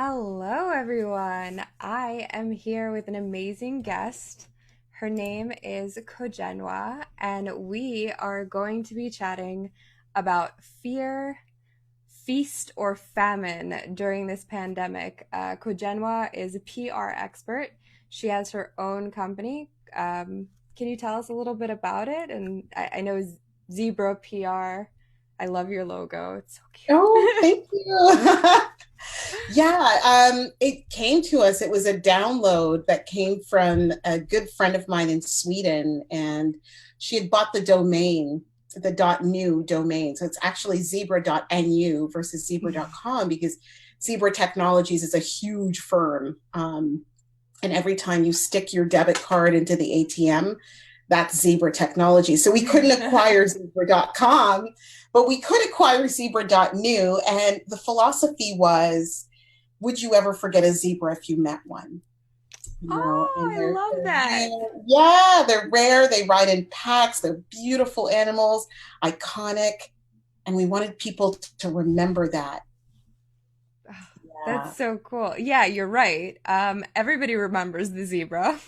Hello, everyone. I am here with an amazing guest. Her name is Kojenwa, and we are going to be chatting about fear, feast, or famine during this pandemic. Kojenwa is a PR expert. She has her own company. Can you tell us a little bit about it? And I know Zebra PR. I love your logo. It's so Oh, cute. thank you. It came to us. It was a download that came from a good friend of mine in Sweden, and she had bought the domain, the .nu domain. So it's actually zebra.nu versus zebra.com because Zebra Technologies is a huge firm. And every time you stick your debit card into the ATM, that's Zebra Technology. So we couldn't acquire zebra.com, but we could acquire zebra.new. And the philosophy was, would you ever forget a zebra if you met one? Oh, And I love they're that. rare. Yeah, they're rare. They ride in packs. They're beautiful animals, iconic. And we wanted people to remember that. That's Yeah. so cool. Yeah, you're right. Everybody remembers the zebra.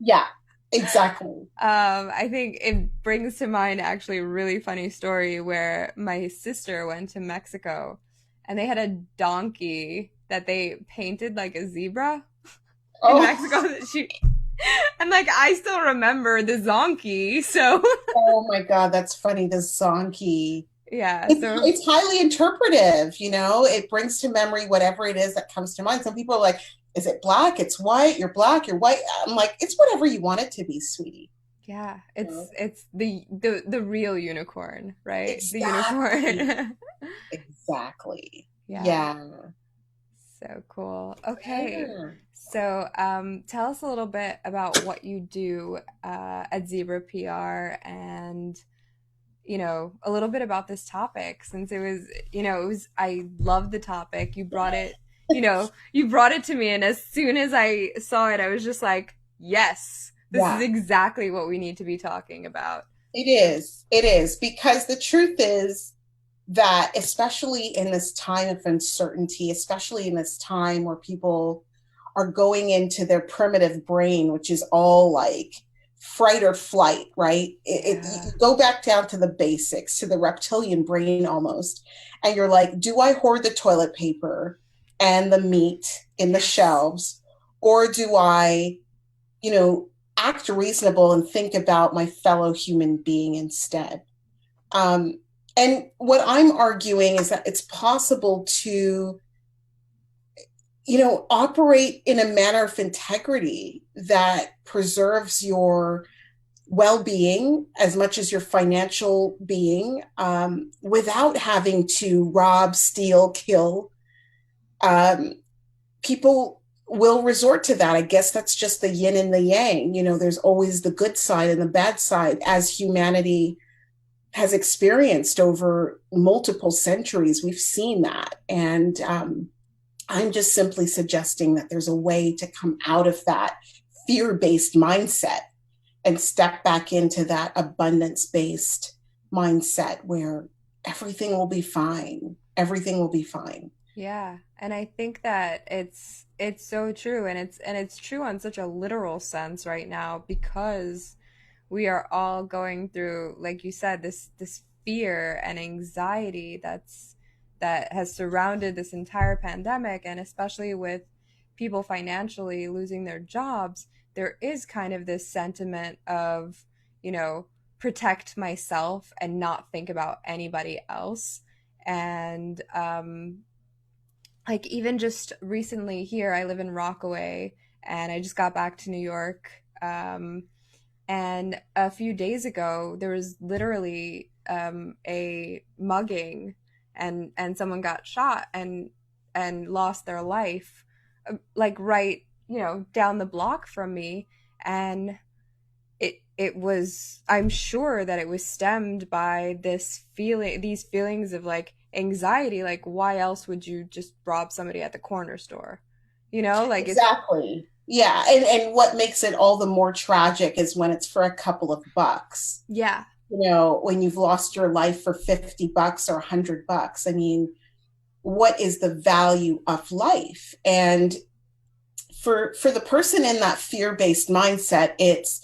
Yeah, exactly. I think it brings to mind actually a really funny story where my sister went to Mexico and they had a donkey that they painted like a zebra in Mexico Oh, that she and like I still remember the zonkey. So oh my God, that's funny. The Zonky. yeah, It's so it's highly interpretive, you know. It brings to memory whatever it is that comes to mind. Some people are like, "Is it black? It's white. You're black. You're white." I'm like, "It's whatever you want it to be, sweetie." yeah, You it's know? it's the real unicorn, right? The Exactly. unicorn. Exactly. Yeah, Yeah. so cool. Okay. Yeah. So, tell us a little bit about what you do at Zebra PR and, a little bit about this topic since I love the topic. You brought it to me, and as soon as I saw it, I was just like, yes, this is Yeah. exactly what we need to be talking about. It is. It is because the truth is that especially in this time of uncertainty, especially in this time where people are going into their primitive brain, which is all like fright or flight, right? Yeah. You go back down to the basics, to the reptilian brain almost, and you're like, do I hoard the toilet paper and the meat in the Yes. shelves, or do I, you know, act reasonable and think about my fellow human being instead? Um, and what I'm arguing is that it's possible to, operate in a manner of integrity that preserves your well-being as much as your financial being, without having to rob, steal, kill. Um, People will resort to that. I guess that's just the yin and the yang. There's always the good side and the bad side as humanity has experienced over multiple centuries. We've seen that. And I'm just simply suggesting that there's a way to come out of that fear based mindset and step back into that abundance based mindset where everything will be fine. Everything will be fine. Yeah, and I think that it's so true and it's true on such a literal sense right now because we are all going through, like you said, this fear and anxiety that has surrounded this entire pandemic, and especially with people financially losing their jobs, there is kind of this sentiment of, you know, protect myself and not think about anybody else. And like even just recently here, I live in Rockaway and I just got back to New York. And a few days ago, there was literally a mugging and someone got shot and lost their life, like right, down the block from me. And it was, I'm sure that it was stemmed by these feelings of like anxiety. Like, why else would you just rob somebody at the corner store? Like it's, Exactly. Yeah. And what makes it all the more tragic is when it's for a couple of bucks. yeah, When you've lost your life for $50 or $100. I mean, what is the value of life. And for the person in that fear-based mindset, it's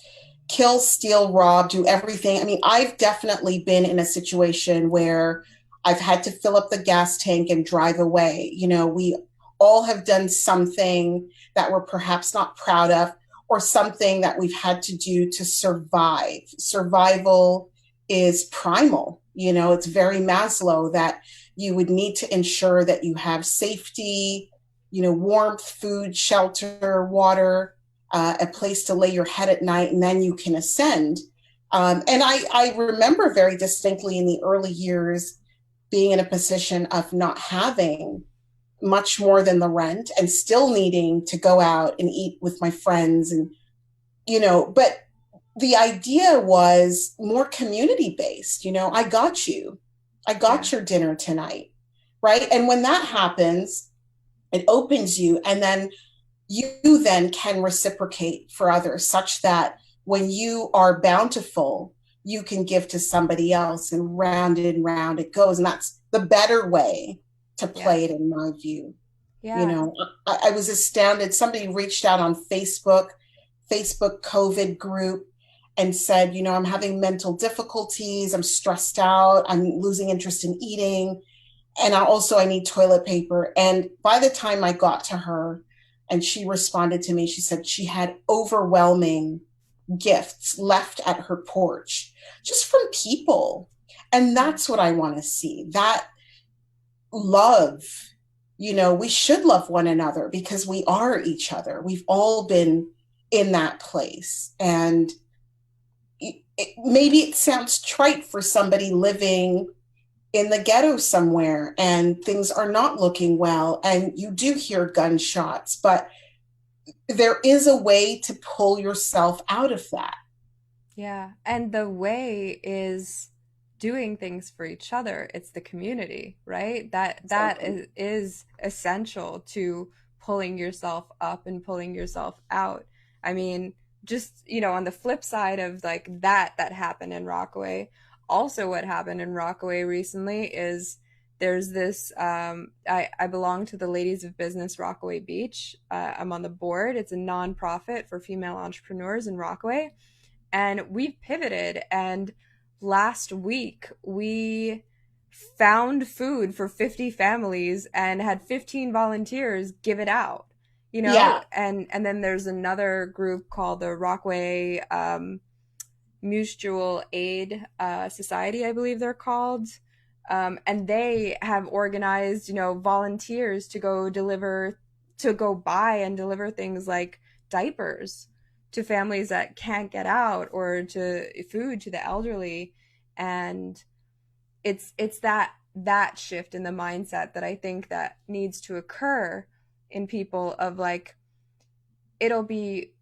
kill, steal, rob, do everything. I mean, I've definitely been in a situation where I've had to fill up the gas tank and drive away. You know, we all have done something that we're perhaps not proud of, or something that we've had to do to survive. Survival is primal. You know, it's very Maslow, that you would need to ensure that you have safety, you know, warmth, food, shelter, water, a place to lay your head at night, and then you can ascend. And I remember very distinctly in the early years being in a position of not having much more than the rent and still needing to go out and eat with my friends. And, you know, but the idea was more community based. You know, I got you, I Yeah. got your dinner tonight. Right. And when that happens, it opens you, and then you then can reciprocate for others, such that when you are bountiful, you can give to somebody else, and round it goes. And that's the better way to Yeah. play it, in my view. You Yeah. know, I was astounded. Somebody reached out on Facebook COVID group, and said, you know, I'm having mental difficulties. I'm stressed out. I'm losing interest in eating. And I need toilet paper. And by the time I got to her and she responded to me, she said she had overwhelming gifts left at her porch just from people. And Yeah. that's what I want to see, that love. You know, we should love one another because we are each other. We've all been in that place. And maybe it sounds trite for somebody living in the ghetto somewhere and things are not looking well and you do hear gunshots, but there is a way to pull yourself out of that. Yeah. And the way is doing things for each other. It's the community, right? That Exactly. is essential to pulling yourself up and pulling yourself out. I mean, just, on the flip side of like that happened in Rockaway, also what happened in Rockaway recently is there's this I belong to the Ladies of Business Rockaway Beach. I'm on the board. It's a nonprofit for female entrepreneurs in Rockaway, and we've pivoted. And last week we found food for 50 families and had 15 volunteers give it out, Yeah. and then there's another group called the Rockaway Mutual Aid Society, I believe they're called. And they have organized, volunteers to go buy and deliver things like diapers to families that can't get out, or to food to the elderly. And it's that shift in the mindset that I think that needs to occur in people, of like,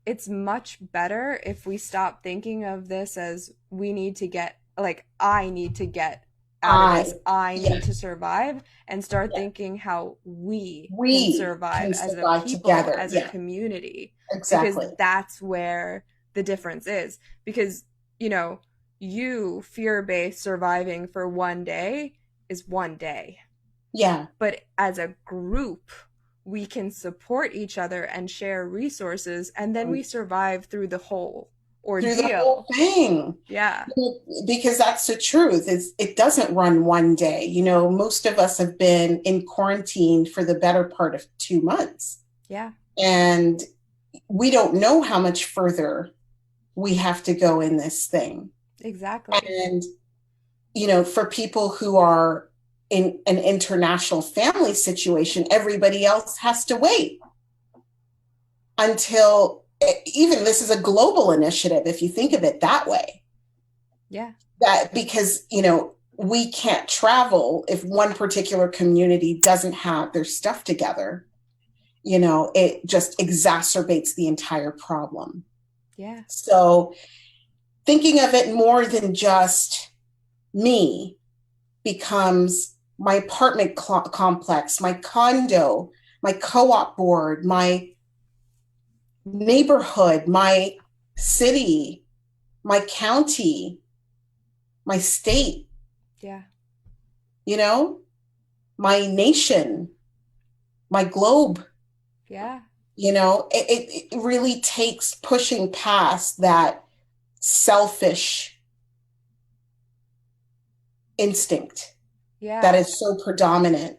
it's much better if we stop thinking of this as we need to get, like, I need to get out of I this, I Yeah. need to survive, and start Yeah. thinking how we can We survive can as a survive people, together. as a Yeah. community, because Exactly. that's where the difference is. Because, you know, you fear-based surviving for one day is one day, Yeah. but as a group, we can support each other and share resources, and then we survive through the whole Through the whole ordeal. thing. Yeah. Because that's the truth. It doesn't run one day. You know, most of us have been in quarantine for the better part of 2 months. Yeah. And we don't know how much further we have to go in this thing. Exactly. And, you know, for people who are in an international family situation, everybody else has to wait until, even this is a global initiative, if you think of it that way. Yeah. That because, you know, we can't travel if one particular community doesn't have their stuff together, you know, it just exacerbates the entire problem. Yeah. So thinking of it more than just me becomes my apartment complex, my condo, my co-op board, my neighborhood, my city, my county, my state, Yeah. you know? my nation, my globe. Yeah. It really takes pushing past that selfish instinct that Yeah. is so predominant.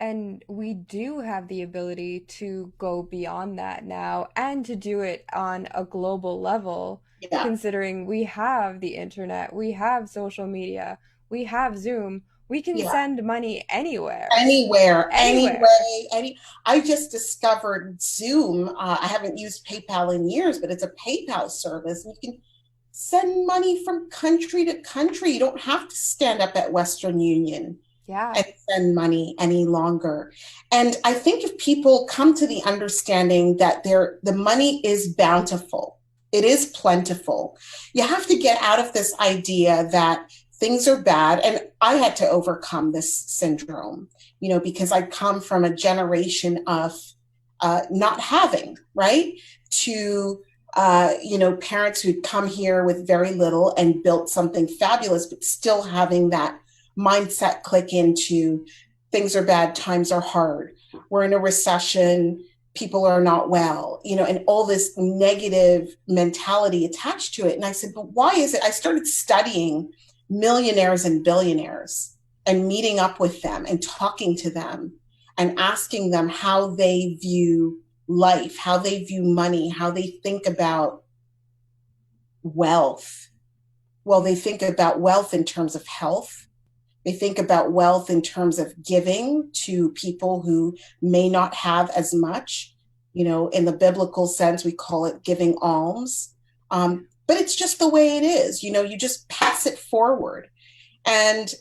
And we do have the ability to go beyond that now and to do it on a global level, Yeah. considering we have the internet, we have social media, we have Zoom, we can Yeah. send money anywhere, Anywhere, any anywhere. way, any. I just discovered Zoom. I haven't used PayPal in years, but it's a PayPal service. And you can send money from country to country. You don't have to stand up at Western Union Yeah. and send money any longer. And I think if people come to the understanding that the money is bountiful, it is plentiful, you have to get out of this idea that things are bad. And I had to overcome this syndrome, because I come from a generation of not having, right? To parents who'd come here with very little and built something fabulous, but still having that mindset click into things are bad, times are hard, we're in a recession, people are not well, and all this negative mentality attached to it. And I said, but why is it? I started studying millionaires and billionaires and meeting up with them and talking to them and asking them how they view life, how they view money, how they think about wealth. Well, they think about wealth in terms of health. They think about wealth in terms of giving to people who may not have as much. In the biblical sense, we call it giving alms. But it's just the way it is. You just pass it forward. And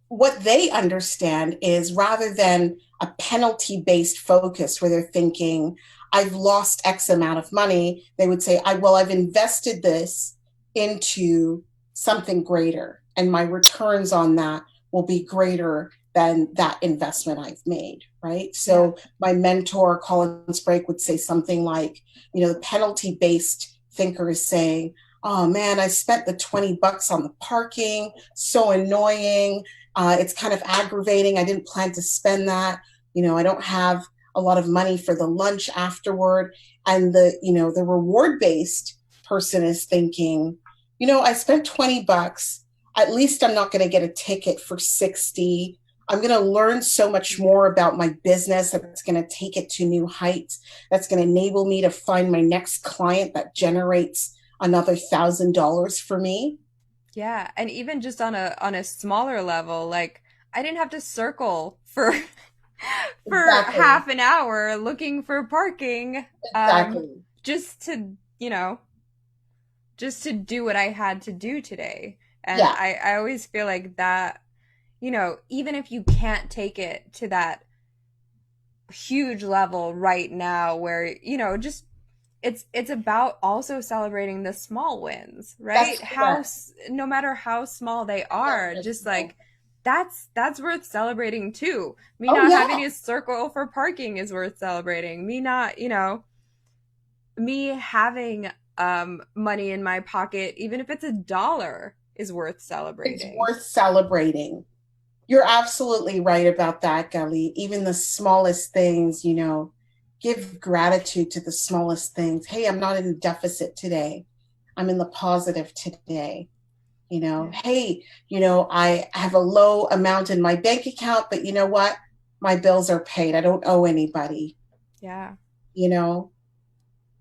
what they understand is, rather than a penalty based focus where they're thinking, I've lost X amount of money, they would say, I've invested this into something greater, and my returns on that will be greater than that investment I've made, right? Yeah. So my mentor, Colin Sprake, would say something like, the penalty based thinker is saying, oh man, I spent the $20 on the parking, so annoying. It's kind of aggravating. I didn't plan to spend that. I don't have a lot of money for the lunch afterward. And the reward based person is thinking, I spent $20. At least I'm not going to get a ticket for 60. I'm going to learn so much more about my business that's going to take it to new heights. That's going to enable me to find my next client that generates another $1,000 for me. Yeah. And even just on a smaller level, like I didn't have to circle for for Exactly. half an hour looking for parking Exactly. just to, just to do what I had to do today. And Yeah. I always feel like that, even if you can't take it to that huge level right now where, just it's about also celebrating the small wins, That's right? correct. No matter how small they are, just No. like that's worth celebrating too. Me Oh not having yeah. to circle for parking is worth celebrating. Me not, me having money in my pocket, even if it's $1, is worth It's celebrating. worth celebrating. You're absolutely right about that, Gully. Even the smallest things, give gratitude to the smallest things. Hey, I'm not in a deficit today. I'm in the positive today. Yeah. Hey, I have a low amount in my bank account, but you know what? My bills are paid. I don't owe anybody, Yeah. you know?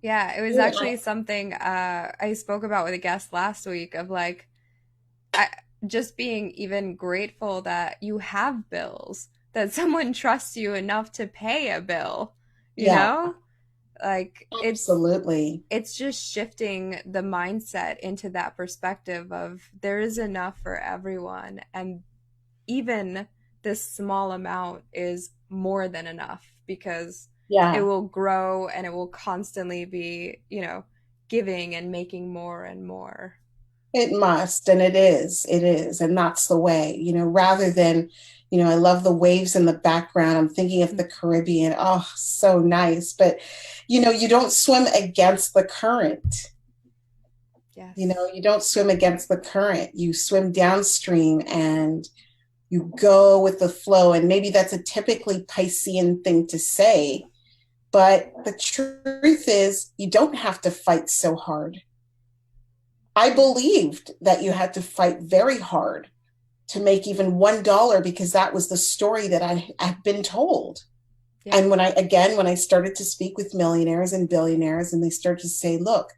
Yeah, it was actually something I spoke about with a guest last week of like I just being even grateful that you have bills, that someone trusts you enough to pay a bill, you Yeah, know? Like absolutely. it's just shifting the mindset into that perspective of there is enough for everyone, and even this small amount is more than enough because it Yeah, will grow and it will constantly be, giving and making more and more. it must. And it is. It is. And that's the way, rather than, I love the waves in the background. I'm thinking of the Caribbean. Oh, so nice. But, you don't swim against the current. Yes. You don't swim against the current. You swim downstream, and You go with the flow. And maybe that's a typically Piscean thing to say, but the truth is, you don't have to fight so hard. I believed that you had to fight very hard to make even $1 because that was the story that I've been told. Yeah. And when I started to speak with millionaires and billionaires, and they started to say, look,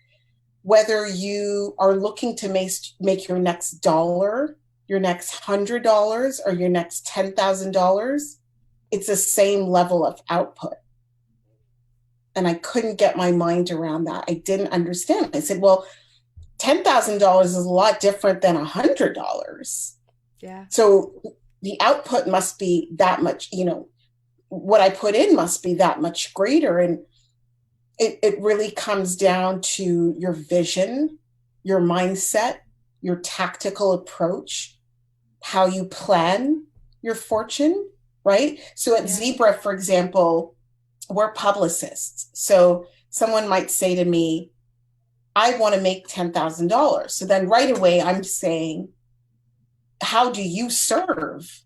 whether you are looking to make your next dollar, your next $100, or your next $10,000, it's the same level of output. And I couldn't get my mind around that. I didn't understand. I said, well, $10,000 is a lot different than $100. Yeah. So the output must be that much, what I put in must be that much greater. And it really comes down to your vision, your mindset, your tactical approach, how you plan your fortune, right? So at Yeah. Zebra, for example, we're publicists. So someone might say to me, I want to make $10,000. So then right away, I'm saying, how do you serve?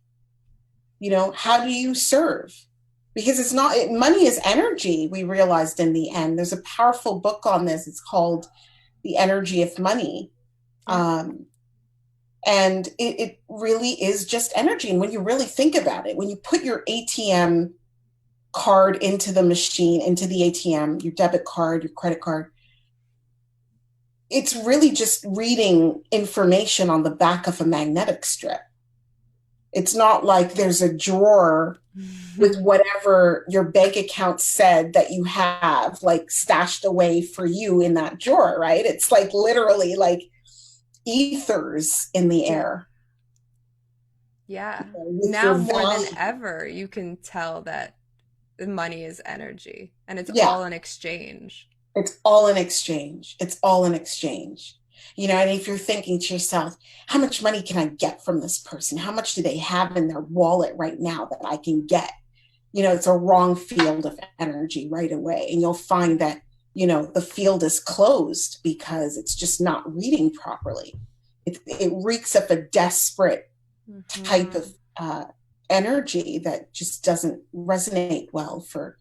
How do you serve? Because it's not, money is energy, we realized in the end. There's a powerful book on this. It's called The Energy of Money. Yeah. Um, and it really is just energy. And when you really think about it, when you put your ATM card into the machine, into the ATM, your debit card, your credit card, it's really just reading information on the back of a magnetic strip. It's not like there's a drawer with whatever your bank account said that you have like stashed away for you in that drawer, right? It's like literally like ethers in the Yeah. air, Yeah. with your Now more than value. ever, you can tell that the money is energy and it's Yeah, all an exchange. it's all in exchange. It's all in exchange. And if you're thinking to yourself, how much money can I get from this person? How much do they have in their wallet right now that I can get? It's a wrong field of energy right away. And you'll find that, the field is closed because it's just not reading properly. It reeks of a desperate type of Hmm. energy that just doesn't resonate well for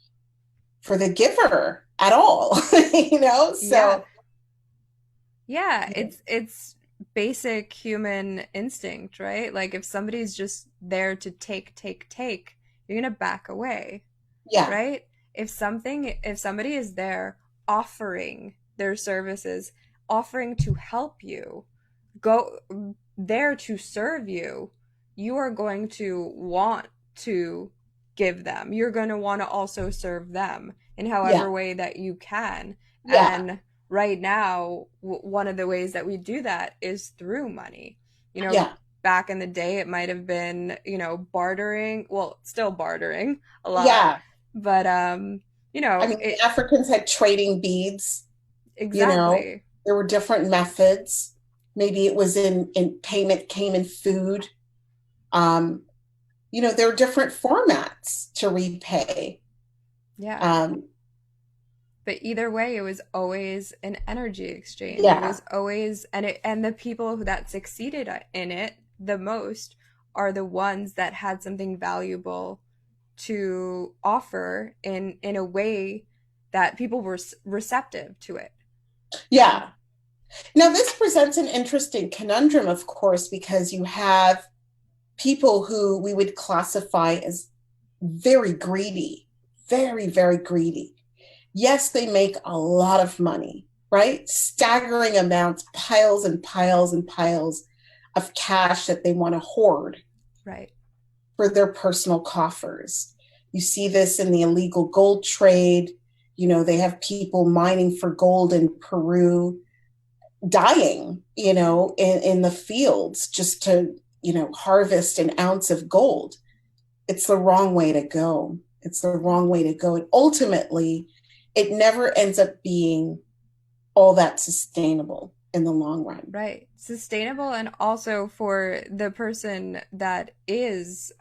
the giver at all. Yeah. So Yeah, it's basic human instinct, right? Like if somebody's just there to take, take, take, you're gonna back away, yeah, right? If somebody is there offering their services, offering to help you, go there to serve you, you are going to want to give them. You're going to want to also serve them in yeah, however way that you can. yeah, And right now, one of the ways that we do that is through money. You know, yeah, back in the day, it might have been, bartering, well, still bartering a lot, yeah. but, I mean, it the Africans had trading beads. you know exactly. there were different methods. Maybe it was in payment came in food. um there are different formats to repay. Yeah. um But either way, it was always an energy exchange. It yeah, was always, and the people that succeeded in it the most are the ones that had something valuable to offer in a way that people were receptive to it. yeah. Now this presents an interesting conundrum, of course, because you have people who we would classify as very greedy, very, very greedy. Yes, they make a lot of money, right? Staggering amounts, piles and piles and piles of cash that they want to hoard Right. for their personal coffers. You see this in the illegal gold trade. They have people mining for gold in Peru, dying, in the fields just to, harvest an ounce of gold. It's the wrong way to go. It's the Yeah. wrong way to go. And ultimately, it never ends up being all that sustainable in the long run. Right. Sustainable, and also for the person that is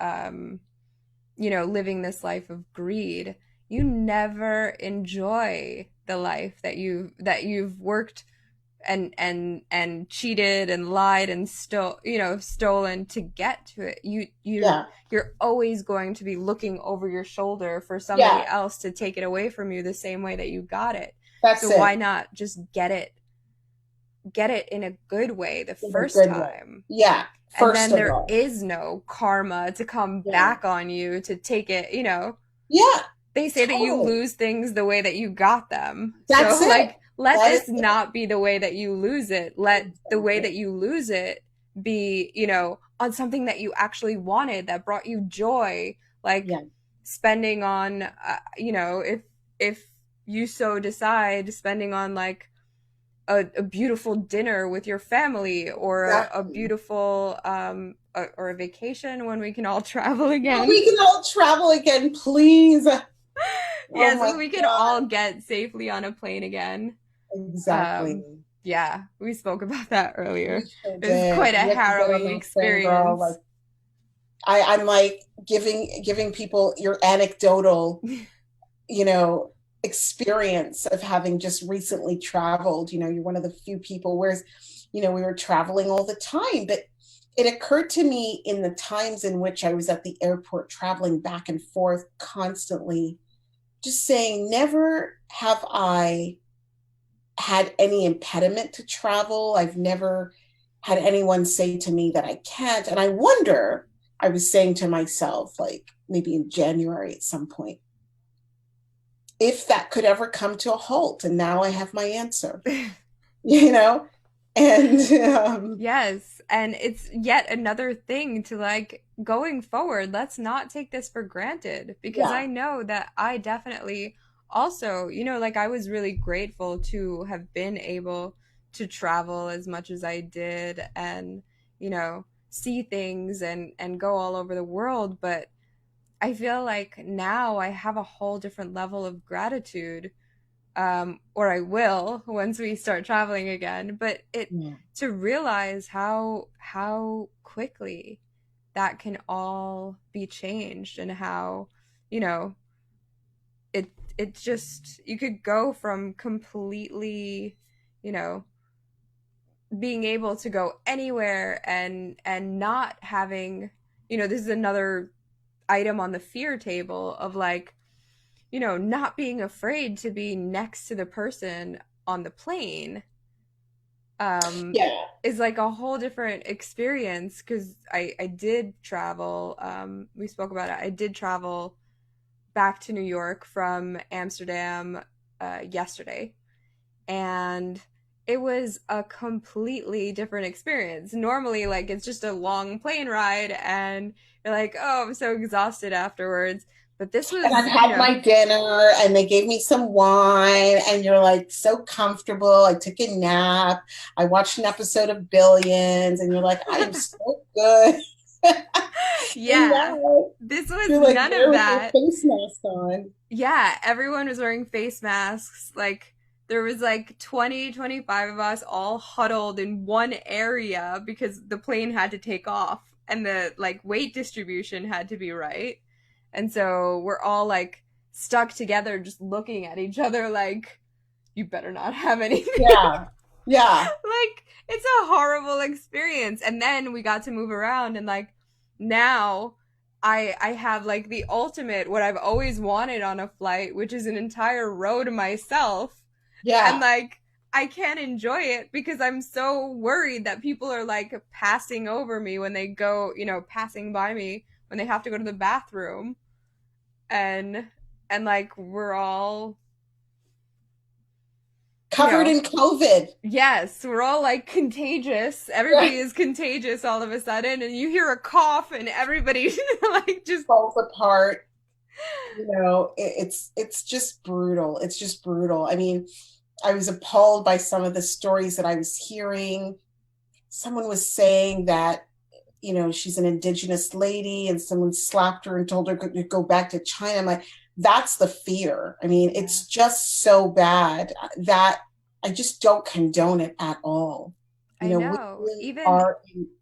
living this life of greed, you never enjoy the life that you've worked and cheated and lied and stolen to get to it. Yeah. You're always going to be looking over your shoulder for somebody Yeah. else to take it away from you the same way that you got it. So That's why it. not just get it in a good way the In a first good way. time? Yeah. And First then of there all. is no karma to come Yeah. back on you to take it. Yeah. They say that you Totally. lose things the way that you got them. That's So, it. like, let That is this it. not be the way that you lose it. Let the way Exactly. that you lose it be, on something that you actually wanted that brought you joy, like Yeah. spending on, if you so decide, spending on like a beautiful dinner with your family or a Exactly. beautiful or a vacation when we can all travel Well, again. we can all travel again, please. Oh Yes, my when we can all God. get safely on a plane again. Exactly. Um, yeah, we spoke about that earlier. We sure It was did. quite a We have to get on harrowing that thing, girl. Like experience. I'm like giving people your anecdotal, you know, experience of having just recently traveled. You're one of the few people, whereas, we were traveling all the time. But it occurred to me in the times in which I was at the airport traveling back and forth constantly, just saying, never have I had any impediment to travel. I've never had anyone say to me that I can't. And I wonder, I was saying to myself, like maybe in January at some point, if that could ever come to a halt. And now I have my answer, you know? And Yes, and it's yet another thing to like going forward. Let's not take this for granted because yeah, I know that I definitely also, like I was really grateful to have been able to travel as much as I did and, see things and go all over the world, but I feel like now I have a whole different level of gratitude, or I will once we start traveling again. But yeah. to realize how quickly that can all be changed and how you know it it just you could go from completely you know being able to go anywhere and not having this is another item on the fear table of like not being afraid to be next to the person on the plane um, Yeah. is like a whole different experience because I did travel. We spoke about it. I did travel back to New York from Amsterdam yesterday, and it was a completely different experience. Normally, like it's just a long plane ride, and you're like, oh, I'm so exhausted afterwards. But this And I've was, had my dinner and they gave me some wine, and you're like so comfortable. I took a nap. I watched an episode of Billions, and you're like, I am so good. And yeah, now this was you're like none of there with your that. face mask on. Yeah, everyone was wearing face masks. Like there was like 20, 25 of us all huddled in one area because the plane had to take off and the like weight distribution had to be right. And so we're all like stuck together just looking at each other like you better not have anything. Yeah. Yeah. Like it's a horrible experience. And then we got to move around and like now I have like the ultimate what I've always wanted on a flight, which is an entire row to myself. And Yeah. like I can't enjoy it because I'm so worried that people are like passing over me when they go, passing by me when they have to go to the bathroom and like we're all, you Covered know, in COVID. yes, we're all like contagious. Yeah. Everybody is contagious all of a sudden, and you hear a cough, and everybody like just Falls apart. It's just brutal. It's just brutal. I mean, I was appalled by some of the stories that I was hearing. Someone was saying that, she's an indigenous lady and someone slapped her and told her to go back to China. I'm like, that's the fear. I mean, yeah, it's just so bad that I just don't condone it at all. I We know. really Even are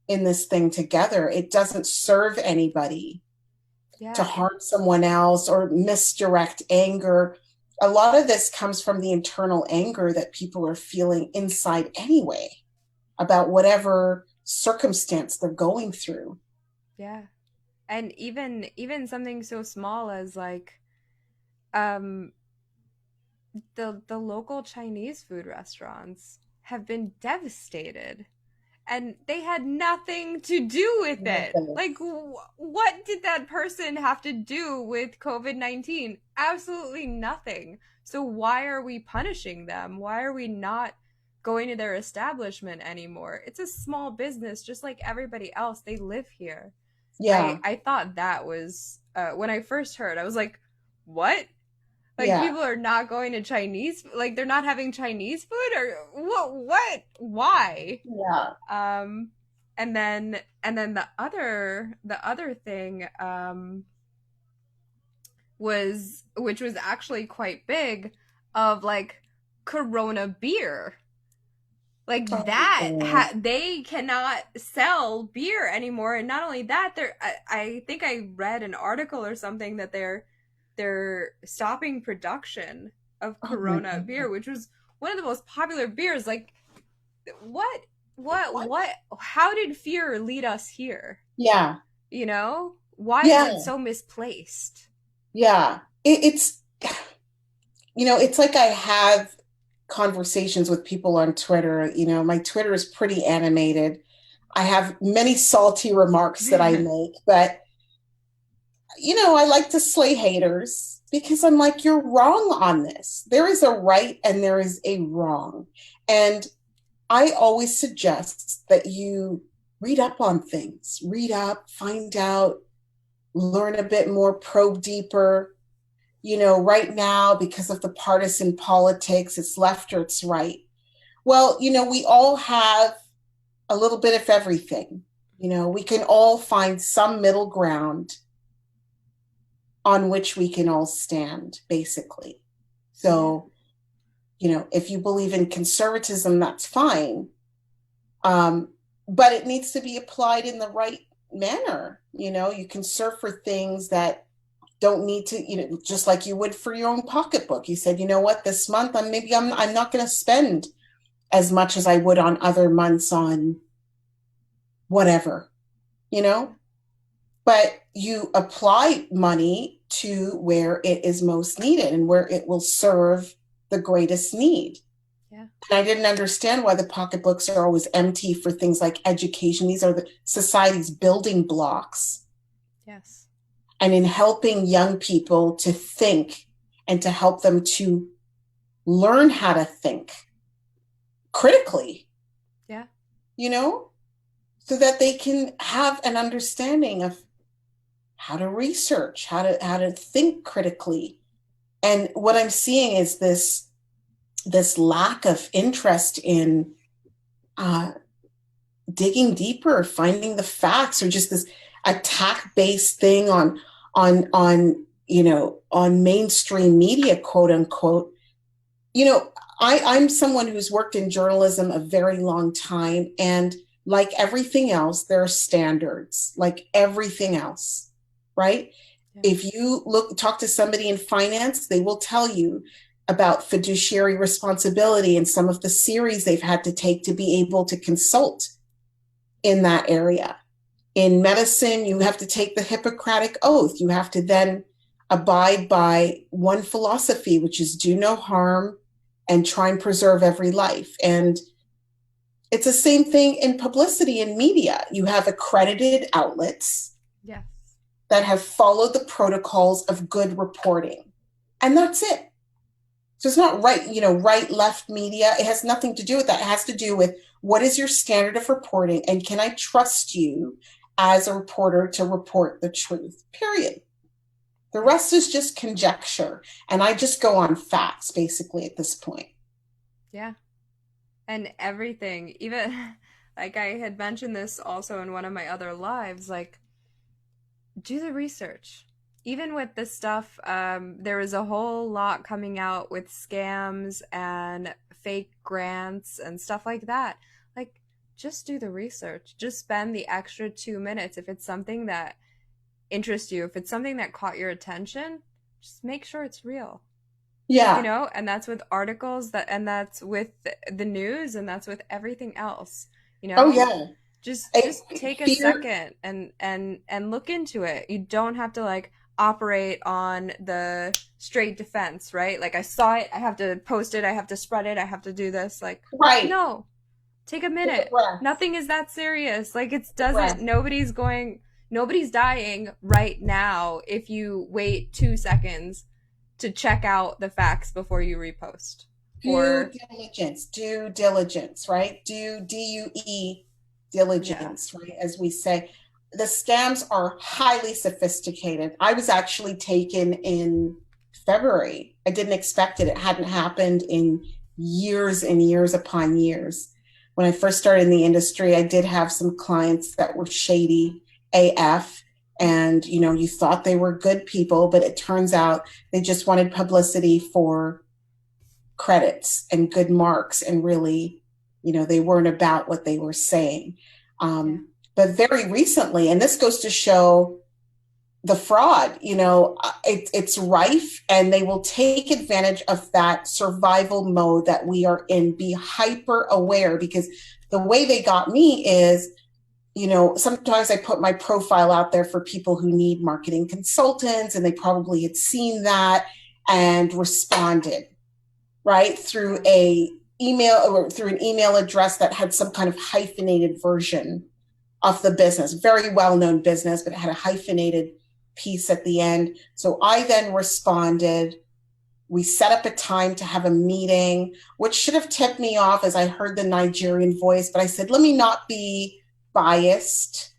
in this thing together. It doesn't serve anybody to yeah, harm someone else or misdirect anger. a lot of this comes from the internal anger that people are feeling inside anyway about whatever circumstance they're going through. Yeah. And even something so small as like um the local Chinese food restaurants have been devastated and they had nothing to do with it. Nothing. Like, what did that person have to do with COVID-19? Absolutely nothing. So, why are we punishing them? Why are we not going to their establishment anymore? It's a small business, just like everybody else. They live here. Yeah, I thought that was, when I first heard, I was like, what? Like yeah, people are not going to Chinese, like they're not having Chinese food or what? Why? yeah. Um, and then the other thing was, which was actually quite big, of like Corona beer. Like Oh, that God. they cannot sell beer anymore, and not only that, I think I read an article or something that they're stopping production of Oh my Corona God. beer, which was one of the most popular beers. Like what What? what how did fear lead us here? Yeah, You know? Why is it yeah, so misplaced? yeah. It's, it's like I have conversations with people on Twitter. My Twitter is pretty animated. I have many salty remarks that I make, but I like to slay haters because I'm like, you're wrong on this. There is a right and there is a wrong. And I always suggest that you read up on things, read up, find out, learn a bit more, probe deeper. Right now, because of the partisan politics, it's left or it's right. Well, we all have a little bit of everything. We can all find some middle ground on which we can all stand, basically. Yeah. So, if you believe in conservatism, that's fine. But it needs to be applied in the right manner. You can serve for things that don't need to, just like you would for your own pocketbook. You said, what, this month I'm not going to spend as much as I would on other months on whatever, you Yeah. know? But you apply money to where it is most needed and where it will serve the greatest need. Yeah. And I didn't understand why the pocketbooks are always empty for things like education. These are the society's building blocks. Yes. And in helping young people to think and to help them to learn how to think critically, Yeah. you know, so that they can have an understanding of how to research, how to think critically. And what I'm seeing is this lack of interest in uh, digging deeper, finding the facts, or just this attack based thing on mainstream media, quote unquote. You know, I'm someone who's worked in journalism a very long time, and like everything else, there are standards, like everything else, right? Yeah. If you talk to somebody in finance, they will tell you about fiduciary responsibility and some of the series they've had to take to be able to consult in that area. In medicine, you have to take the Hippocratic Oath. You have to then abide by one philosophy, which is do no harm and try and preserve every life. And it's the same thing in publicity and media. You have accredited outlets Yes. that have followed the protocols of good reporting. And that's it. So it's not right, left media. It has nothing to do with that. It has to do with what is your standard of reporting and can I trust you as a reporter to report the truth? Period. The Yeah. rest is just conjecture. And I just go on facts basically at this point. Yeah. And everything, even like I had mentioned this also in one of my other lives, like do the research. Even with this stuff, there was a whole lot coming out with scams and fake grants and stuff like that. Like, just do the research. Just spend the extra 2 minutes. If it's something that interests you, if it's something that caught your attention, just make sure it's real. you Yeah. know, and that's with articles that, and that's with the news, and that's with everything else, you Oh, know. yeah. Just take a Fear. second and look into it. You don't have to like operate on the straight defense, right? Like I saw it, I have to post it, I have to spread it, I have to do this. Like, Right. no, take a Take a minute. breath. Nothing is that serious. Like it Take a doesn't, breath. nobody's dying right now if you wait 2 seconds to check out the facts before you repost. Due Or diligence, due diligence, right? DUE yeah. diligence, right? As we say, the scams are highly sophisticated. I was actually taken in February. I didn't expect it. It hadn't happened in years and years upon years. When I first started in the industry, I did have some clients that were shady AF. And, you thought they were good people, but it turns out they just wanted publicity for credits and good marks, and really, they weren't about what they were saying. Yeah. But very recently, and this goes to show the fraud, it's rife, and they will take advantage of that survival mode that we are in. Be hyper aware, because the way they got me is, sometimes I put my profile out there for people who need marketing consultants, and they probably had seen that and responded, right, through Yeah. a email or through an email address that had some kind of hyphenated version of the business, very well-known business, but it had a hyphenated piece at the end. So I then responded. We set up a time to have a meeting, which should have tipped me off as I heard the Nigerian voice, but I said, let me not be biased.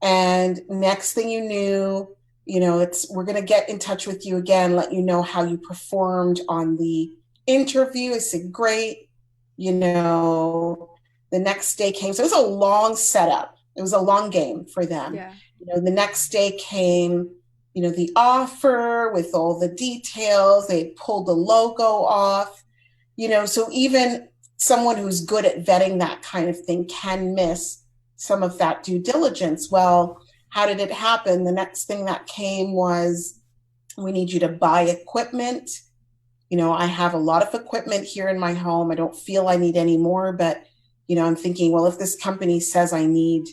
And next thing you knew, it's we're going to get in touch with you again, let you know how you performed on the interview. I said, great. You know, the next day came. So it was a long setup. It was a long game for them. Yeah. The next day came, the offer with all the details. They had pulled the logo off, so even someone who's good at vetting that kind of thing can miss some of that due diligence. Well, how did it happen? The next thing that came was, we need you to buy equipment. I have a lot of equipment here in my home. I don't feel I need any more, but I'm thinking, well, if this company says I need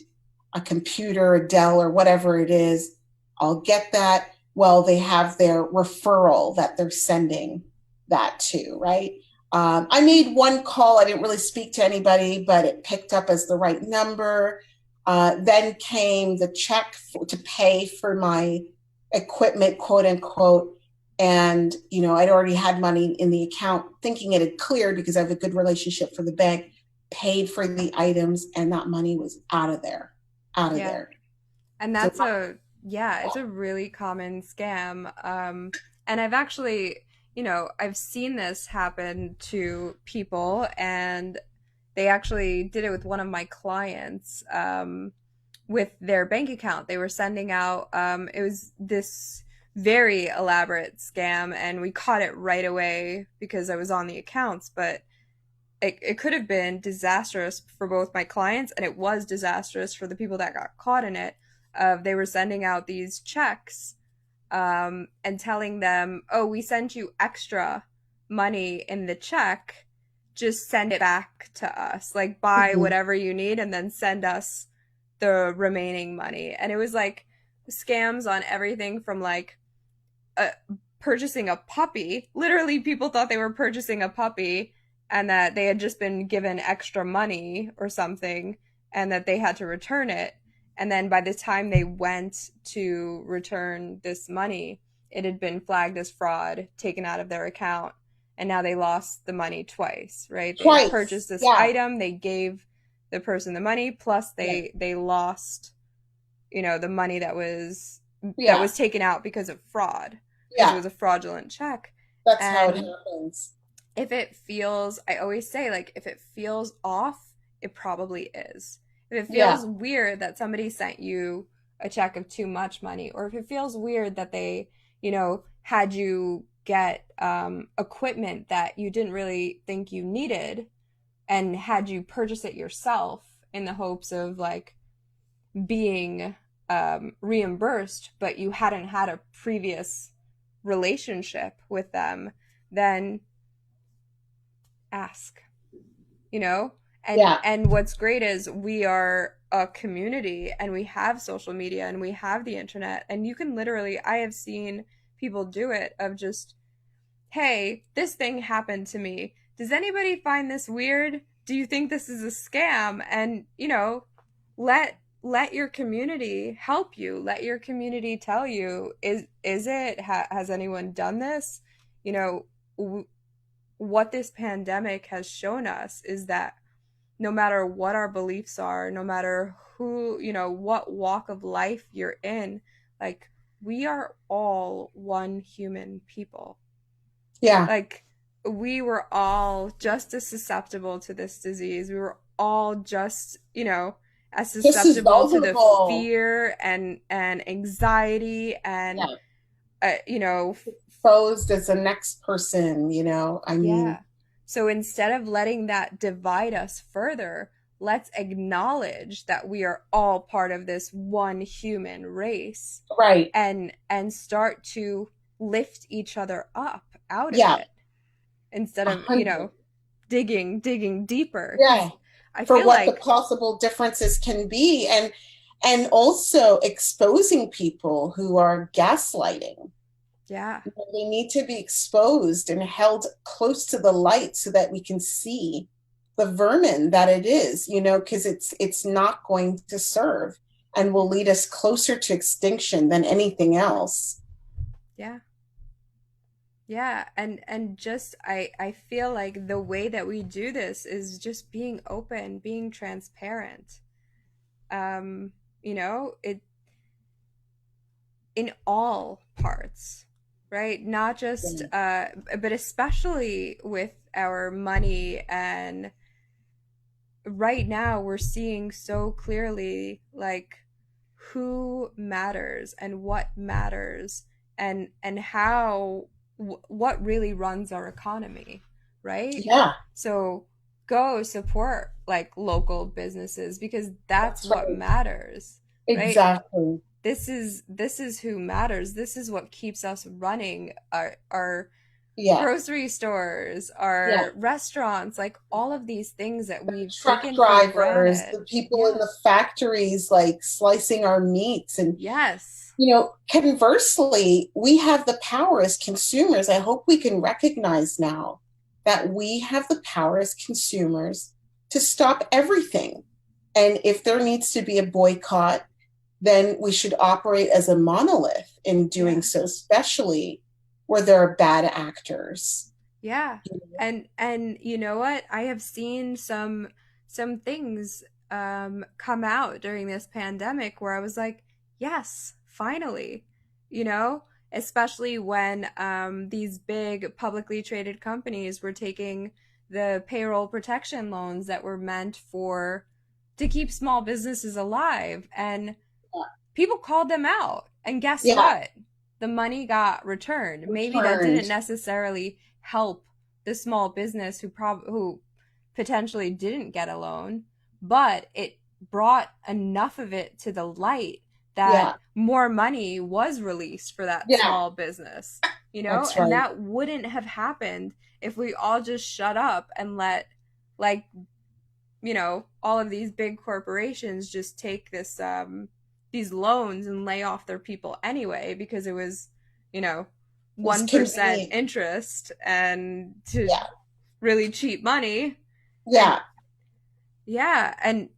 a computer, a Dell, or whatever it is, I'll get that. Well, they have their referral that they're sending that to, right? I made one call. I didn't really speak to anybody, but it picked up as the right number. Then came the check to pay for my equipment, quote unquote. And, I'd already had money in the account, thinking it had cleared because I have a good relationship for the bank, paid for the items, and that money was out of there, out of Yeah. there. And So, that's a, yeah, it's a really common scam. And I've actually, I've seen this happen to people, and they actually did it with one of my clients, with their bank account. They were sending out, it was this very elaborate scam, and we caught it right away because I was on the accounts, but it could have been disastrous for both my clients, and it was disastrous for the people that got caught in it. They were sending out these checks, and telling them, oh, we sent you extra money in the check, just send it back to us, like buy mhm. whatever you need and then send us the remaining money. And it was like scams on everything from like uh, purchasing a puppy. Literally, people thought they were purchasing a puppy and that they had just been given extra money or something, and that they had to return it. And then by the time they went to return this money, it had been flagged as fraud, taken out of their account, and now they lost the money twice, right? They had Twice. purchased this Yeah. item, they gave the person the money, plus Yeah. they lost, the money that Yeah. was taken out because of fraud, because it Yeah. was a fraudulent check. That's how it And happens. if it feels, I always say, like, if it feels off, it probably is. If it Yeah. feels weird that somebody sent you a check of too much money, or if it feels weird that they, had you get equipment that you didn't really think you needed and had you purchase it yourself in the hopes of like being reimbursed, but you hadn't had a previous relationship with them, then ask, you know? Yeah. And what's great is we are a community and we have social media and we have the internet, and you can literally, I have seen people do it of just, hey, this thing happened to me. Does anybody find this weird? Do you think this is a scam? And, let your community help you. Let your community tell you, is it has anyone done this? You know, what this pandemic has shown us is that no matter what our beliefs are, no matter who, what walk of life you're in, like, we are all one human people. Yeah. Like, we were all just as susceptible to this disease. We were all just, as Just as susceptible to the vulnerable. fear and anxiety and, Yeah. uh, you know, Exposed as the next person, I mean, yeah. So instead of letting that divide us further, let's acknowledge that we are all part of this one human race, right. and start to lift each other up out of Yeah. it, instead A of, hundred. digging deeper, Yeah. cuz I For feel what the like, possible differences can be, and also exposing people who are gaslighting. yeah. They need to be exposed and held close to the light so that we can see the vermin that it is, because it's not going to serve and will lead us closer to extinction than anything else. Yeah. Yeah, and just I feel like the way that we do this is just being open, being transparent. It in all parts, right? Not just Yeah. but especially with our money. And right now we're seeing so clearly, like, who matters and what matters, and how, what really runs our economy, right? Yeah, So go support, like, local businesses, because that's that's what right. matters, right? Exactly. This is who matters. This is what keeps us running our Yeah. grocery stores, Yeah. our restaurants, like all of these things that we've Truck taken for drivers, granted. the people in Yeah. the factories like slicing our meats. And, Yes. conversely, we have the power as consumers. I hope we can recognize now that we have the power as consumers to stop everything. And if there needs to be a boycott, then we should operate as a monolith in doing Yeah. so, especially where there are bad actors. Yeah. And you know what? I have seen some things come out during this pandemic where I was like, yes, finally. You know, especially when these big publicly traded companies were taking the payroll protection loans that were meant for to keep small businesses alive, and people called them out. And guess Yeah, what? The money got returned. Maybe that didn't returned. necessarily help the small business who potentially didn't get a loan, but it brought enough of it to the light that Yeah, more money was released for that yeah, small business, that's and right. that wouldn't have happened if we all just shut up and let, like, all of these big corporations just take these loans and lay off their people anyway, because it was, you know, It was 1% convenient. interest and to Yeah, really cheap money. And yeah, yeah, and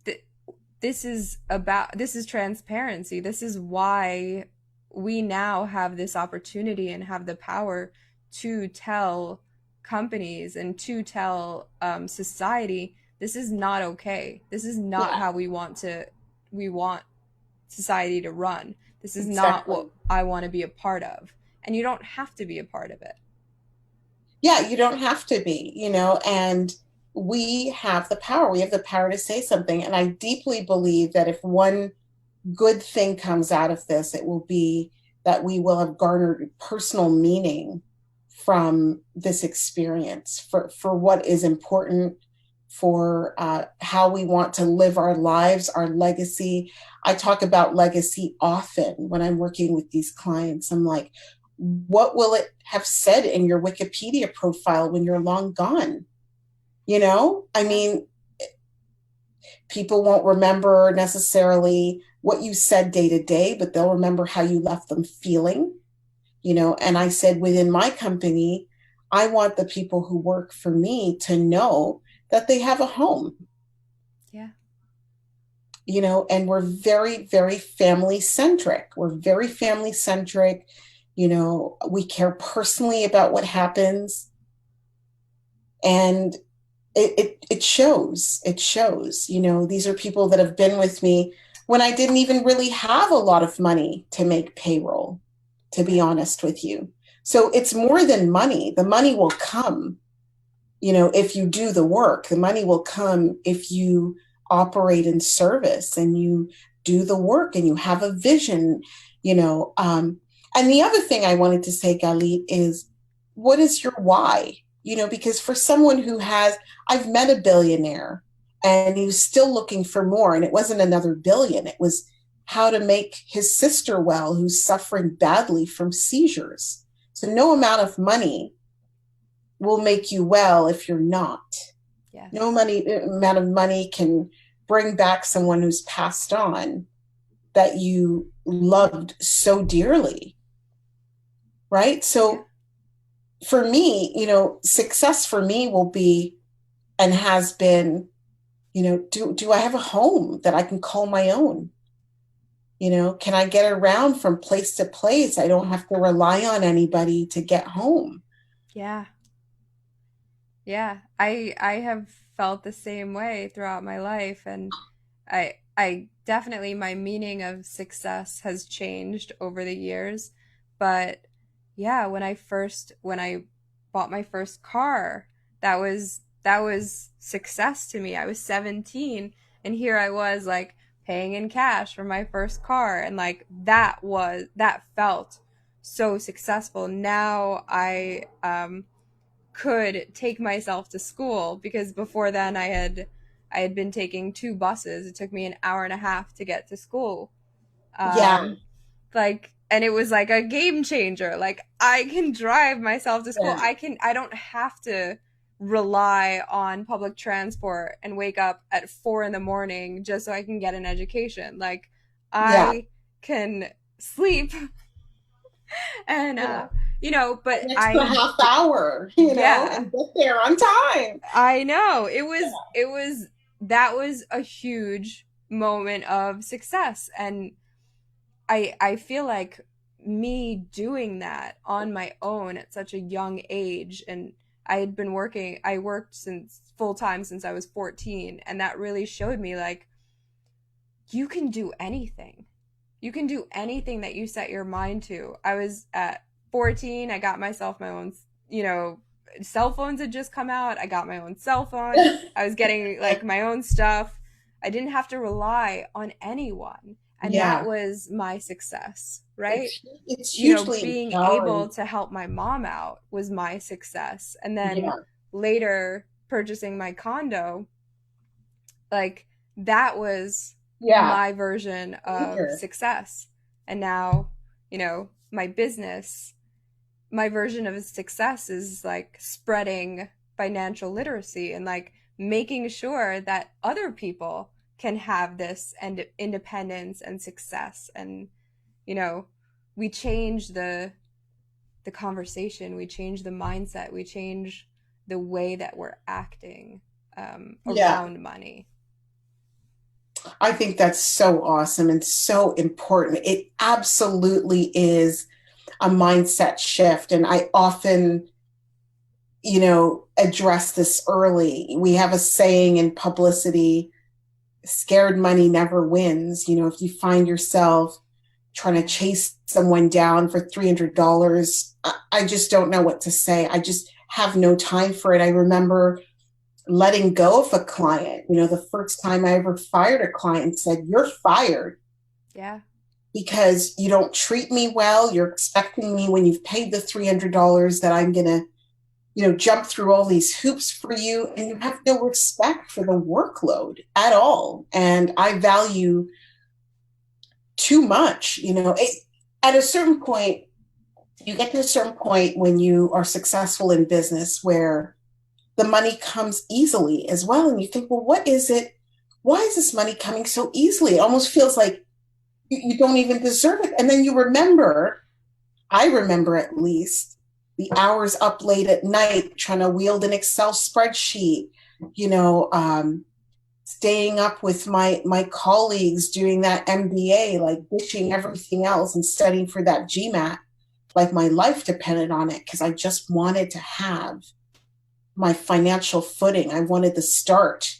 th- this is transparency. This is why we now have this opportunity and have the power to tell companies and to tell society, this is not okay. This is not yeah, how we want society to run. This is not what exactly. I want to be a part of. And you don't have to be a part of it. Yeah, you don't have to be, and we have the power. We have the power to say something. And I deeply believe that if one good thing comes out of this, it will be that we will have garnered personal meaning from this experience for what is important for how we want to live our lives, our legacy. I talk about legacy often when I'm working with these clients. I'm like, what will it have said in your Wikipedia profile when you're long gone? I Yeah. mean, people won't remember necessarily what you said day to day, but they'll remember how you left them feeling. And I said, within my company, I want the people who work for me to know that they have a home. Yeah. And we're very, very family centric. We're very family centric. We care personally about what happens. And it shows. It shows. These are people that have been with me when I didn't even really have a lot of money to make payroll, to be Right. honest with you. So it's more than money. The money will come, if you do the work. The money will come if you operate in service and you do the work and you have a vision, you know. And the other thing I wanted to say, Galit, is what is your why? Because for someone who has, I've met a billionaire and he was still looking for more, and it wasn't another billion, it was how to make his sister well, who's suffering badly from seizures. So no amount of money will make you well if you're not. No Yes. money amount of money can bring back someone who's passed on that you loved so dearly, right? Yeah. So for me, success for me will be and has been, do I have a home that I can call my own? Can I get around from place to place? I don't have to rely on anybody to get home. Yeah. Yeah. I have felt the same way throughout my life, and I definitely, my meaning of success has changed over the years. But yeah, when I bought my first car, that was success to me. I was 17, and here I was like paying in cash for my first car, and like that felt so successful. Now I could take myself to school, because before then I had been taking two buses. It took me an hour and a half to get to school. Yeah. Like, and it was like a game changer. Like, I can drive myself to school. Yeah. I don't have to rely on public transport and wake up at 4 in the morning just so I can get an education. Like, Yeah. I can sleep and Yeah. but An extra I half hour, yeah, and get there on time. I know. It was that was a huge moment of success, and I feel like me doing that on my own at such a young age. And I worked since full time since I was 14, and that really showed me like you can do anything. You can do anything that you set your mind to. I was at 14, I got myself my own, you know, cell phones had just come out. I got my own cell phone. I was getting like my own stuff. I didn't have to rely on anyone. And that Yeah. was my success, right? It's hugely Being able empowering. to help my mom out was my success. And then Yeah. later purchasing my condo, like that was Yeah. my version of Here. success. And now, my business, my version of success is like spreading financial literacy and like making sure that other people can have this and independence and success. And you know we change the conversation, we change the mindset, we change the way that we're acting Yeah. around money. I think that's so awesome and so important. It absolutely is a mindset shift. And I often, address this early. We have a saying in publicity, scared money never wins. If you find yourself trying to Yeah. chase someone down for $300, I just don't know what to say. I just have no time for it. I remember letting go of a client, the first time I ever fired a client and said, "You're fired Yeah. because you don't treat me well. You're expecting me when you've paid the $300 that I'm going to jump through all these hoops for you, and you have no respect for the workload at all. And I value too much, at a certain point, you get to a certain point when you are successful in business where the money comes easily as well. And you think, well, what is it? Why is this money coming so easily? It almost feels like you don't even deserve it. And then you remember, I remember at least, the hours up late at night trying to wield an Excel spreadsheet, you know, staying up with my colleagues doing that MBA, like ditching everything else and studying for that GMAT, like my life depended on it because I just wanted to have my financial footing. I wanted the start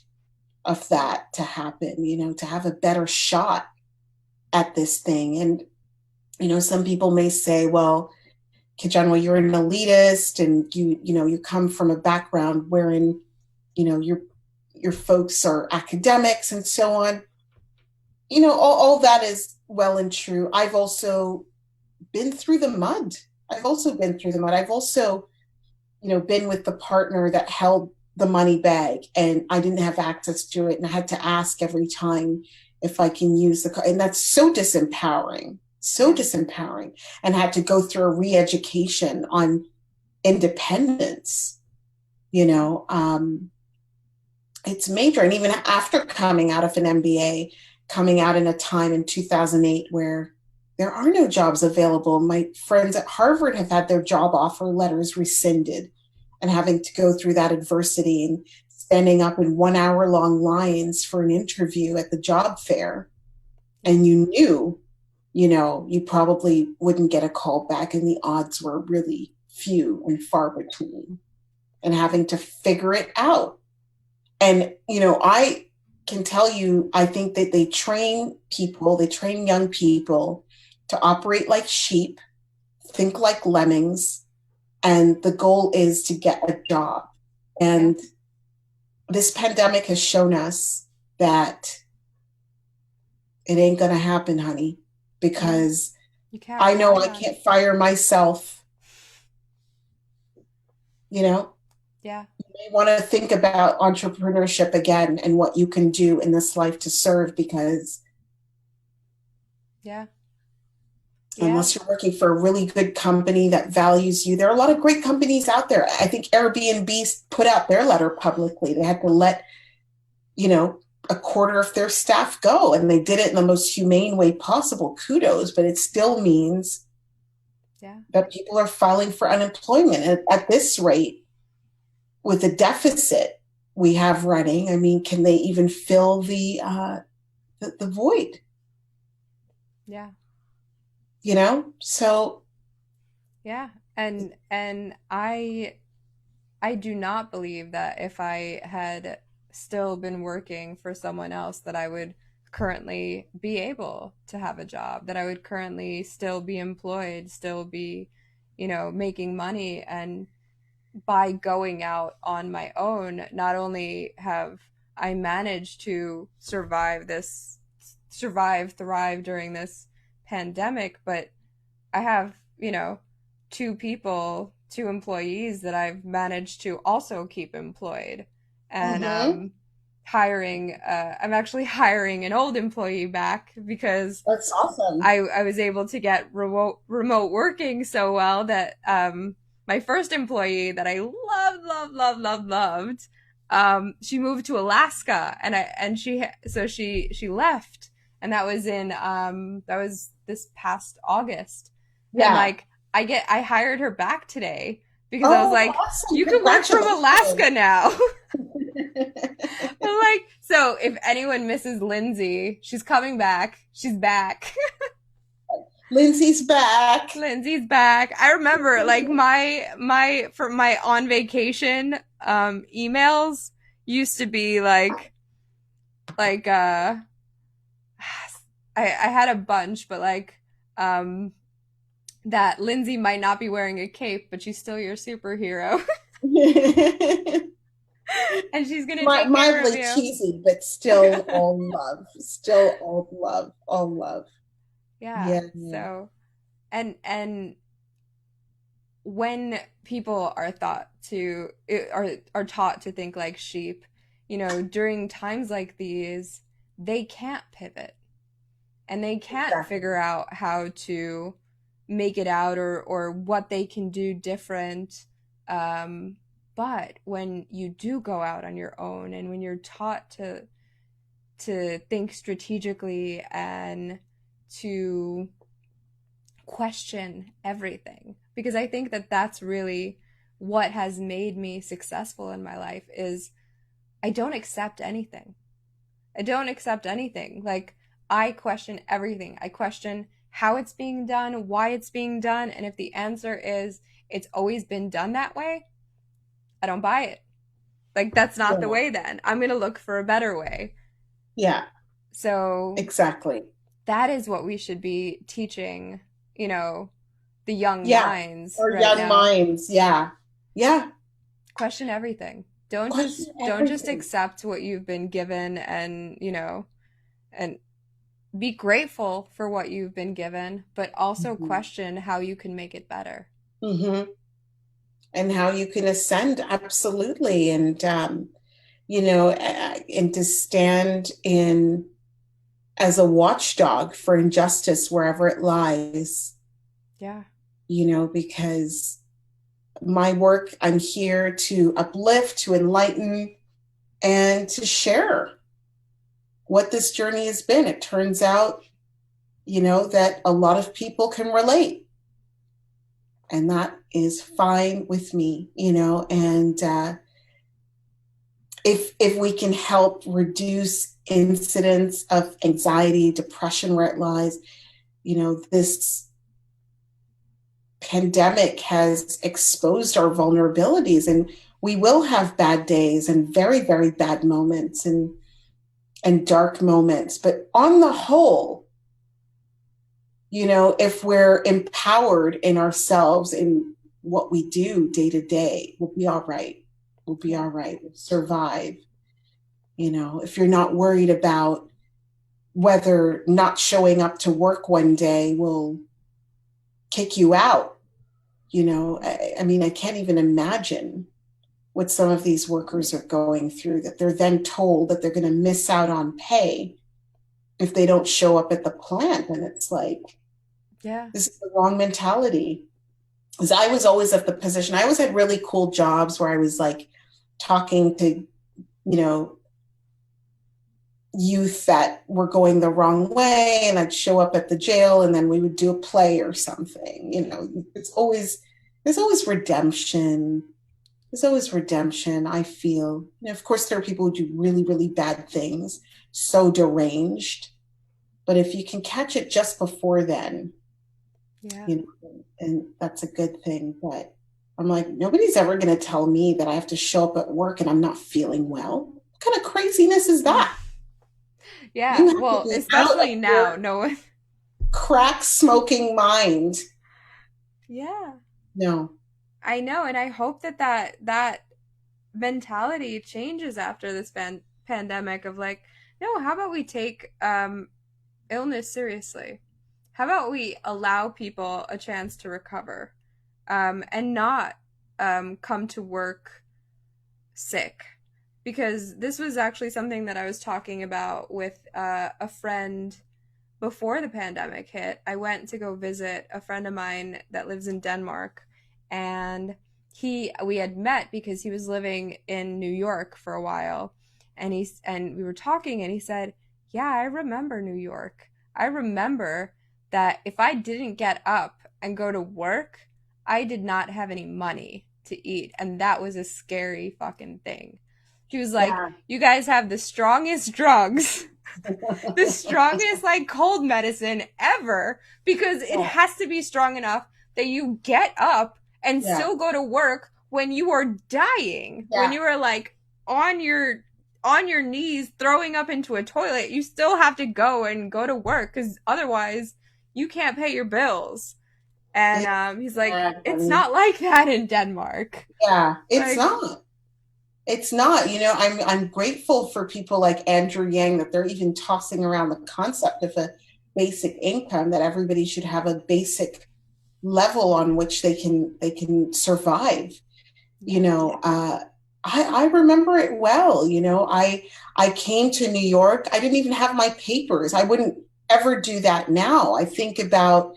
of that to happen, to have a better shot at this thing. And, some people may say, well, Kojenwa, you're an elitist and you come from a background wherein, your folks are academics and so on. All that is well and true. I've also been through the mud. I've also been through the mud. I've also, been with the partner that held the money bag and I didn't have access to it. And I had to ask every time if I can use the card. And that's so Yeah. disempowering, and had to go through a re-education on independence, you know, it's major. And even after coming out of an MBA, coming out in a time in 2008 where there are no jobs available. My friends at Harvard have had their job offer letters rescinded and having to go through that adversity and standing up in 1 hour long lines for an interview at the job fair. Yeah. And you knew, you probably wouldn't get a call back, and the odds were really few and far between, and having to figure it out. And, I can tell you, I think that they train young people to operate like sheep, think like lemmings, and the goal is to get a job. Yeah. And this pandemic has shown us that it ain't going to happen, honey, No, because you can't I know rely I on it. can't fire myself, you know. Yeah. You want to think about entrepreneurship again and what you can do in this life to serve, because Yeah. Yeah. unless you're working for a really good company that values you, there are a lot of great companies out there. I think Airbnb put out their letter publicly. They had to let, you know, a quarter of their staff go, and they did it in the most humane way possible. Kudos, but it still means Yeah. that people are filing for unemployment. And at this rate, with the deficit we have running, I mean, can they even fill the void? Yeah. So Yeah. And I do not believe that if I had still been working for someone else that I would currently be able to have a job, that I would currently still be employed, still be, making money. And by going out on my own, not only have I managed to thrive during this pandemic, but I have, two employees that I've managed to also keep employed. And mhm, I'm actually hiring an old employee back because that's awesome. I was able to get remote working so well that my first employee that I loved, she moved to Alaska, and she left, and that was this past August. And Yeah. like I hired her back today because I was Oh, like, awesome. you can work from Congratulations. Alaska now. I'm like, so if anyone misses Lindsay, she's coming back. She's back. Lindsay's back. Lindsay's back. I remember like my for my on vacation emails used to be like I had a bunch, but like um that Lindsay might not be wearing a cape, but she's still your superhero and she's gonna take care of Mildly you. cheesy, but still all love. Still all love. All love. Yeah. Yeah. So and when people are are taught to think like sheep, during times like these, they can't pivot and they can't Exactly. figure out how to make it out or what they can do different. Um, but when you do go out on your own and when you're taught to think strategically and to question everything, because I think that that's really what has made me successful in my life is I don't accept anything. I don't accept anything. Like, I question everything. I question how it's being done, why it's being done, and if the answer is it's always been done that way, I don't buy it. Like, that's not the Yeah. way then. I'm going to look for a better way. Yeah, So, exactly. that is what we should be teaching, you know, the young Yeah. minds Or right young now. minds. Yeah. Yeah. Question everything. Don't Question just don't just everything. accept what you've been given and, and be grateful for what you've been given, but also Mhm. question how you can make it better. Hmm. And how you can ascend, absolutely. And, and to stand in as a watchdog for injustice wherever it lies, Yeah. because my work, I'm here to uplift, to enlighten, and to share what this journey has been. It turns out, that a lot of people can relate, and that is fine with me, and if we can help reduce incidents of anxiety, depression where it lies, this pandemic has exposed our vulnerabilities, and we will have bad days and very, very bad moments and dark moments. But on the whole, if we're empowered in ourselves in what we do day to day, we'll be all right. We'll be Yeah. all right. We'll survive. If you're not worried about whether not showing up to work one day will kick you out, I mean, I can't even imagine what some of these workers are going through, that they're then told that they're going to miss out on pay if they don't show up at the plant. And it's like, Yeah. this is the wrong mentality. Because I was always at the position, I always had really cool jobs where I was like talking to, youth that were going the wrong way, and I'd show up at the jail and then we would do a play or something. There's always redemption. There's always redemption, I feel. Of course, there are people who do really, really bad things, so deranged. But if you can catch it just before then, Yeah. you and that's a good thing. But I'm like, nobody's ever going to tell me that I have to show up at work and I'm not feeling well. What kind of craziness is that? You Yeah. have to Well, be out of especially now, your no one. crack smoking mind. Yeah. No. I know, and I hope that mentality changes after this pandemic of like, no, how about we take illness seriously? How about we allow people a chance to recover and not come to work sick? Because this was actually something that I was talking about with a friend before the pandemic hit. I went to go visit a friend of mine that lives in Denmark, and we had met because he was living in New York for a while, and we were talking, and he said, "Yeah, I remember New York. I remember that if I didn't get up and go to work, I did not have any money to eat, and that was a scary fucking thing." He was like, Yeah. "You guys have the strongest drugs, the strongest like cold medicine ever, because it Yeah. has to be strong enough that you get up and Yeah. still go to work when you are dying, when Yeah. you are like on your on your knees throwing up into a toilet. You still have to go to work because otherwise you can't pay your bills." And he's like, Yeah, "It's honey. not like that in Denmark." Yeah, it's Like, not. It's not. I'm grateful for people like Andrew Yang that they're even tossing around the concept of a basic income, that everybody should have a basic level on which they can survive. you Yeah. know uh I remember it well. I came to New York. I didn't even have my papers. I wouldn't ever do that now. I think about,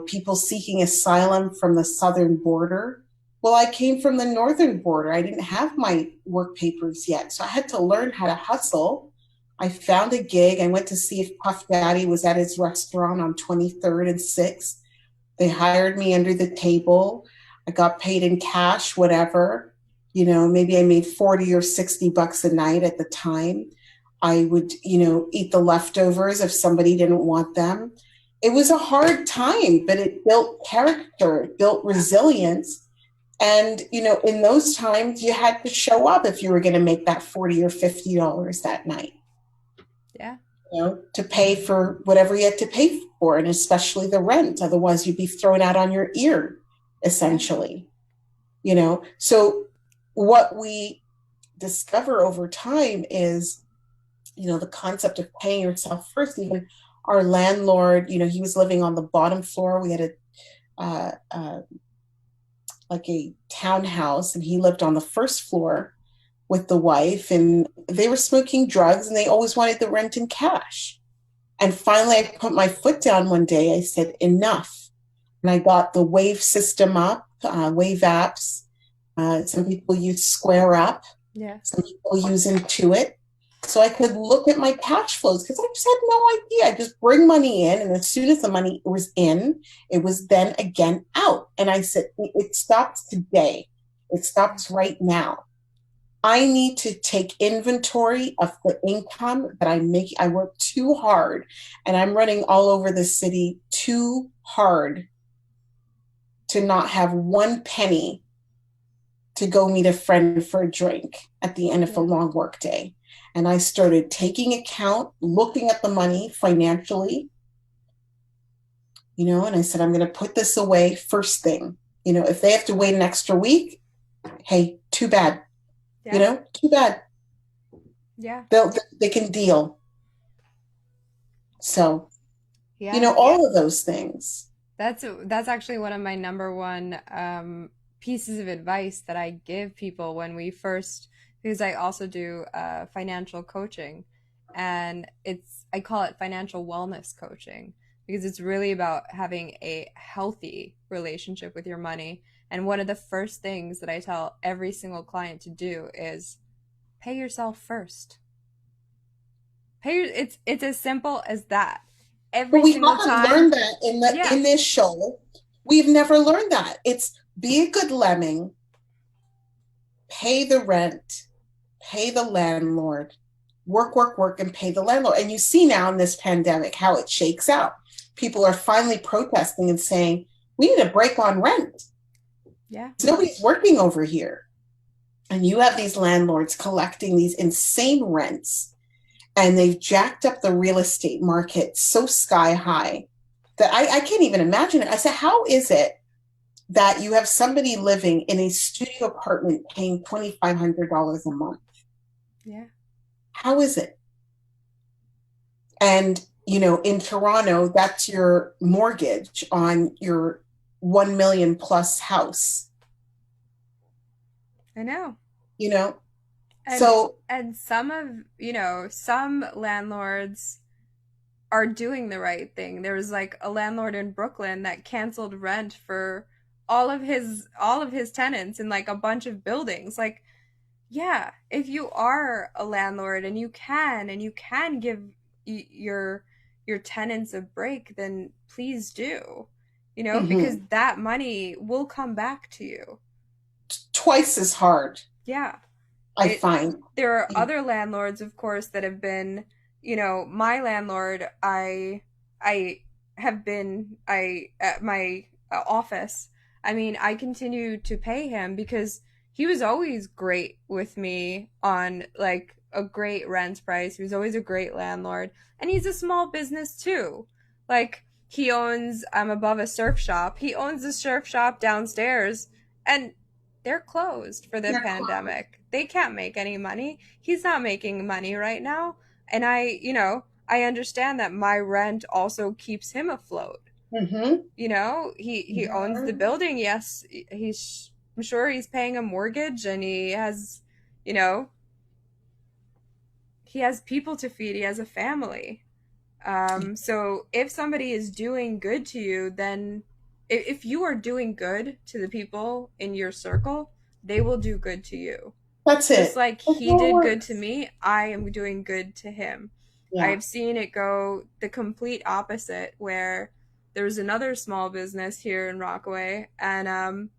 people seeking asylum from the southern border. Well, I came from the northern border. I didn't have my work papers yet, so I had to learn how to hustle. I found a gig. I went to see if Puff Daddy was at his restaurant on 23rd and 6th. They hired me under the table. I got paid in cash, whatever. Maybe I made 40 or $60 a night at the time. I would, eat the leftovers if somebody didn't want them. It was a hard time, but it built character, it built resilience. And, in those times, you had to show up if you were going to make that 40 or $50 that night, Yeah. to pay for whatever you had to pay for, and especially the rent. Otherwise, you'd be thrown out on your ear, Yeah. essentially. So what we discover over time is, the concept of paying yourself first. Even our landlord, he was living on the bottom floor. We had like a townhouse, and he lived on the first floor with the wife, and they were smoking drugs, and they always wanted the rent in cash. And finally, I put my foot down one day. I said, enough. And I got the Wave system up, Wave apps. Some people use Square Up. Yeah. Some people use Intuit. So I could look at my cash flows because I just had no idea. I just bring money in, and as soon as the money was in, it was then again out. And I said, it stops today. It stops right now. I need to take inventory of the income that I make. I work too hard, and I'm running all over the city too hard to not have one penny to go meet a friend for a drink at the end of a Yeah. long work day. And I started taking account, looking at the money financially, and I said, I'm going to put this away first thing. If they have to wait an extra week, hey, too bad. Yeah. Too bad. Yeah. They can deal. So, Yeah. all of those things. That's actually one of my number one pieces of advice that I give people when we first, because I also do financial coaching, and I call it financial wellness coaching because it's really about having a healthy relationship with your money. And one of the first things that I tell every single client to do is pay yourself first. It's as simple as that. But Every we single haven't time. learned that Yeah. in this show. We've never learned that. It's be a good lemming, pay the rent, pay the landlord, work, work, work, and pay the landlord. And you see now in this pandemic how it shakes out. People are finally protesting and saying, we need a break on rent. Yeah. Nobody's working over here. And you have these landlords collecting these insane rents, and they've jacked up the real estate market so sky high that I can't even imagine it. I said, how is it that you have somebody living in a studio apartment paying $2,500 a month? Yeah. How is it? And, in Toronto, that's your mortgage on your 1 million plus house, I know. you know? And So, some landlords are doing the right thing. There was like a landlord in Brooklyn that canceled rent for all of his tenants in like a bunch of buildings. Like, yeah, if you are a landlord and you can give your tenants a break, then please do. Because mhm, that money will come back to you. twice as hard, Yeah. I It find. There are other landlords, of course, that have been, my landlord, I have been I at my office. I mean, I continue to pay him because he was always great with me on like a great rent price. He was always a great landlord, and he's a small business too. Like he owns I'm above a surf shop. He owns a surf shop downstairs, and they're closed for the pandemic. They can't make any money. He's not making money right now. And I understand that my rent also keeps him afloat. Mm-hmm. You know, he owns the building. Yes, I'm sure he's paying a mortgage, and he has, you know, he has people to feed. He has a family. So if somebody is doing good to you, then if you are doing good to the people in your circle, they will do good to you. That's Just it. like That's he how it did good to works. me, I am doing good to him. Yeah. I've seen it go the complete opposite, where there was another small business here in Rockaway, and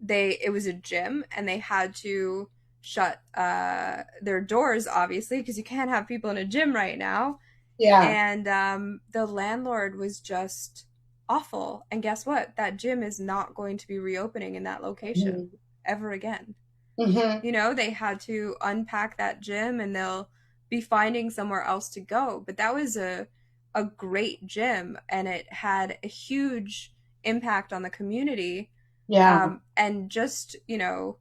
it was a gym, and they had to shut their doors, obviously, because you can't have people in a gym right now. Yeah. And the landlord was just awful. And guess what? That gym is not going to be reopening in that location Mm-hmm. ever again. Mm-hmm. You know, they had to unpack that gym, and they'll be finding somewhere else to go. But that was a great gym, and it had a huge impact on the community. Yeah. And just, you know,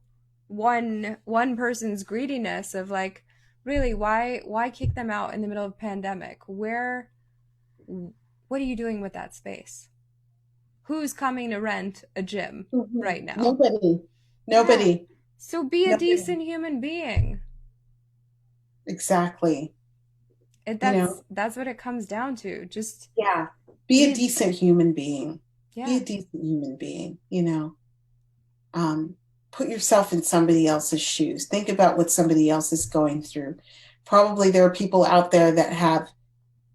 one person's greediness of like, really, why kick them out in the middle of a pandemic? What are you doing with that space? Who's coming to rent a gym Mm-hmm. right now? Nobody. Yeah. Nobody. So be a Nobody. decent human being. Exactly. It, You know, that's what it comes down to. Just yeah. Be a be decent human being. Be yeah. a decent human being, you know. Um, put yourself in somebody else's shoes. Think about what somebody else is going through. Probably there are people out there that have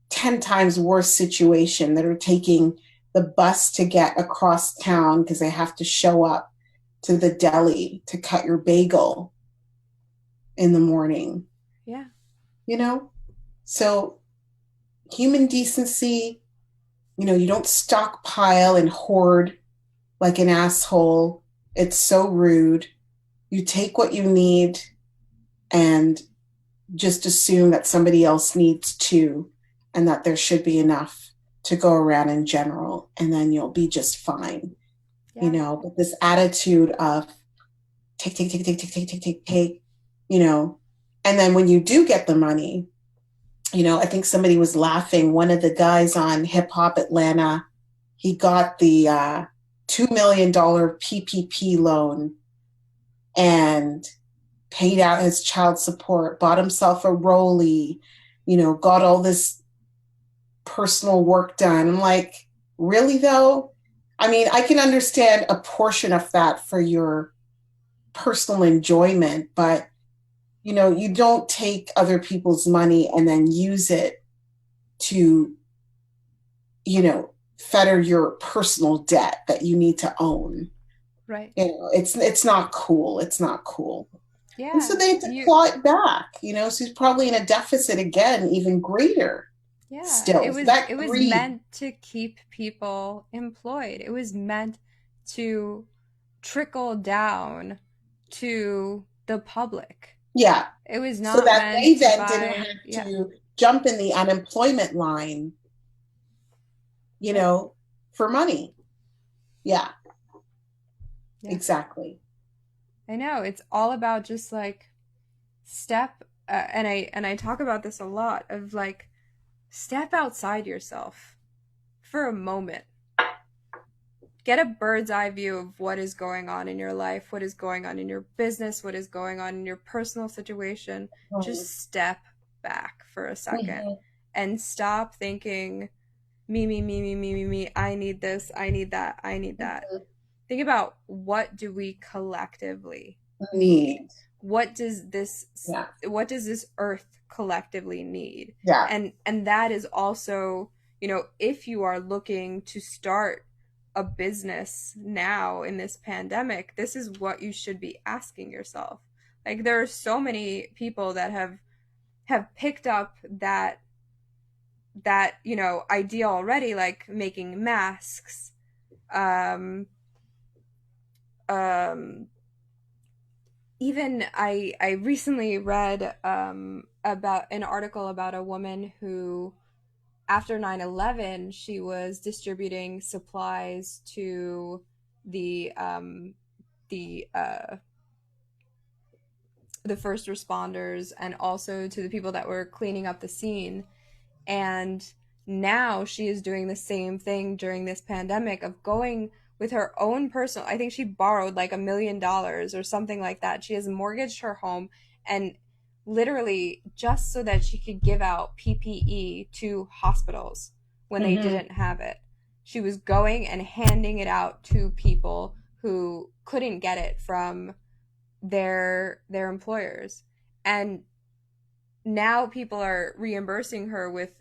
10 times worse situation that are taking the bus to get across town because they have to show up to the deli to cut your bagel in the morning, Yeah. you know? So, human decency, you know, you don't stockpile and hoard like an asshole. It's so rude. You take what you need and just assume that somebody else needs too, and that there should be enough to go around in general, and then you'll be just fine, you Yeah. know. But this attitude of take, take, take, take, take, take, take, take, take, you know, and then when you do get the money, you know, I think somebody was laughing. One of the guys on Hip Hop Atlanta, he got the $2 million PPP loan and paid out his child support, bought himself a Rolly, you know, got all this personal work done. I'm like, really though? I mean, I can understand a portion of that for your personal enjoyment, but you know, you don't take other people's money and then use it to, you know, fetter your personal debt that you need to own. Right. You know, it's not cool. It's not cool. And so Yeah. they had to You claw it back, you know, so he's probably in a deficit again, even greater yeah. still. So that It was greed, meant to keep people employed. It was meant to trickle down to the public. yeah. It was So not that they meant to then didn't have buy, yeah. to jump in the unemployment line, you Right. know, for money. Yeah, Yeah. exactly. I know. It's all about just like step and I talk about this a lot of like step outside yourself for a moment. Get a bird's eye view of what is going on in your life, what is going on in your business, what is going on in your personal situation. Just step back for a second Mm-hmm. and stop thinking me. I need this, I need that, I need that. Think about, what do we collectively need? Need. What does this Yeah. what does this earth collectively need? Yeah. And that is also, you know, if you are looking to start a business now in this pandemic, this is what you should be asking yourself. Like there are so many people that have picked up that, you know, idea already, like making masks, um um even I recently read about an article about a woman who, after 9/11, she was distributing supplies to the um the uh the first responders, and also to the people that were cleaning up the scene. And now she is doing the same thing during this pandemic of going with her own personal, I think she borrowed like $1 million or something like that. She has mortgaged her home and literally just so that she could give out PPE to hospitals when they Mm-hmm. didn't have it. She was going and handing it out to people who couldn't get it from their employers. And now people are reimbursing her with,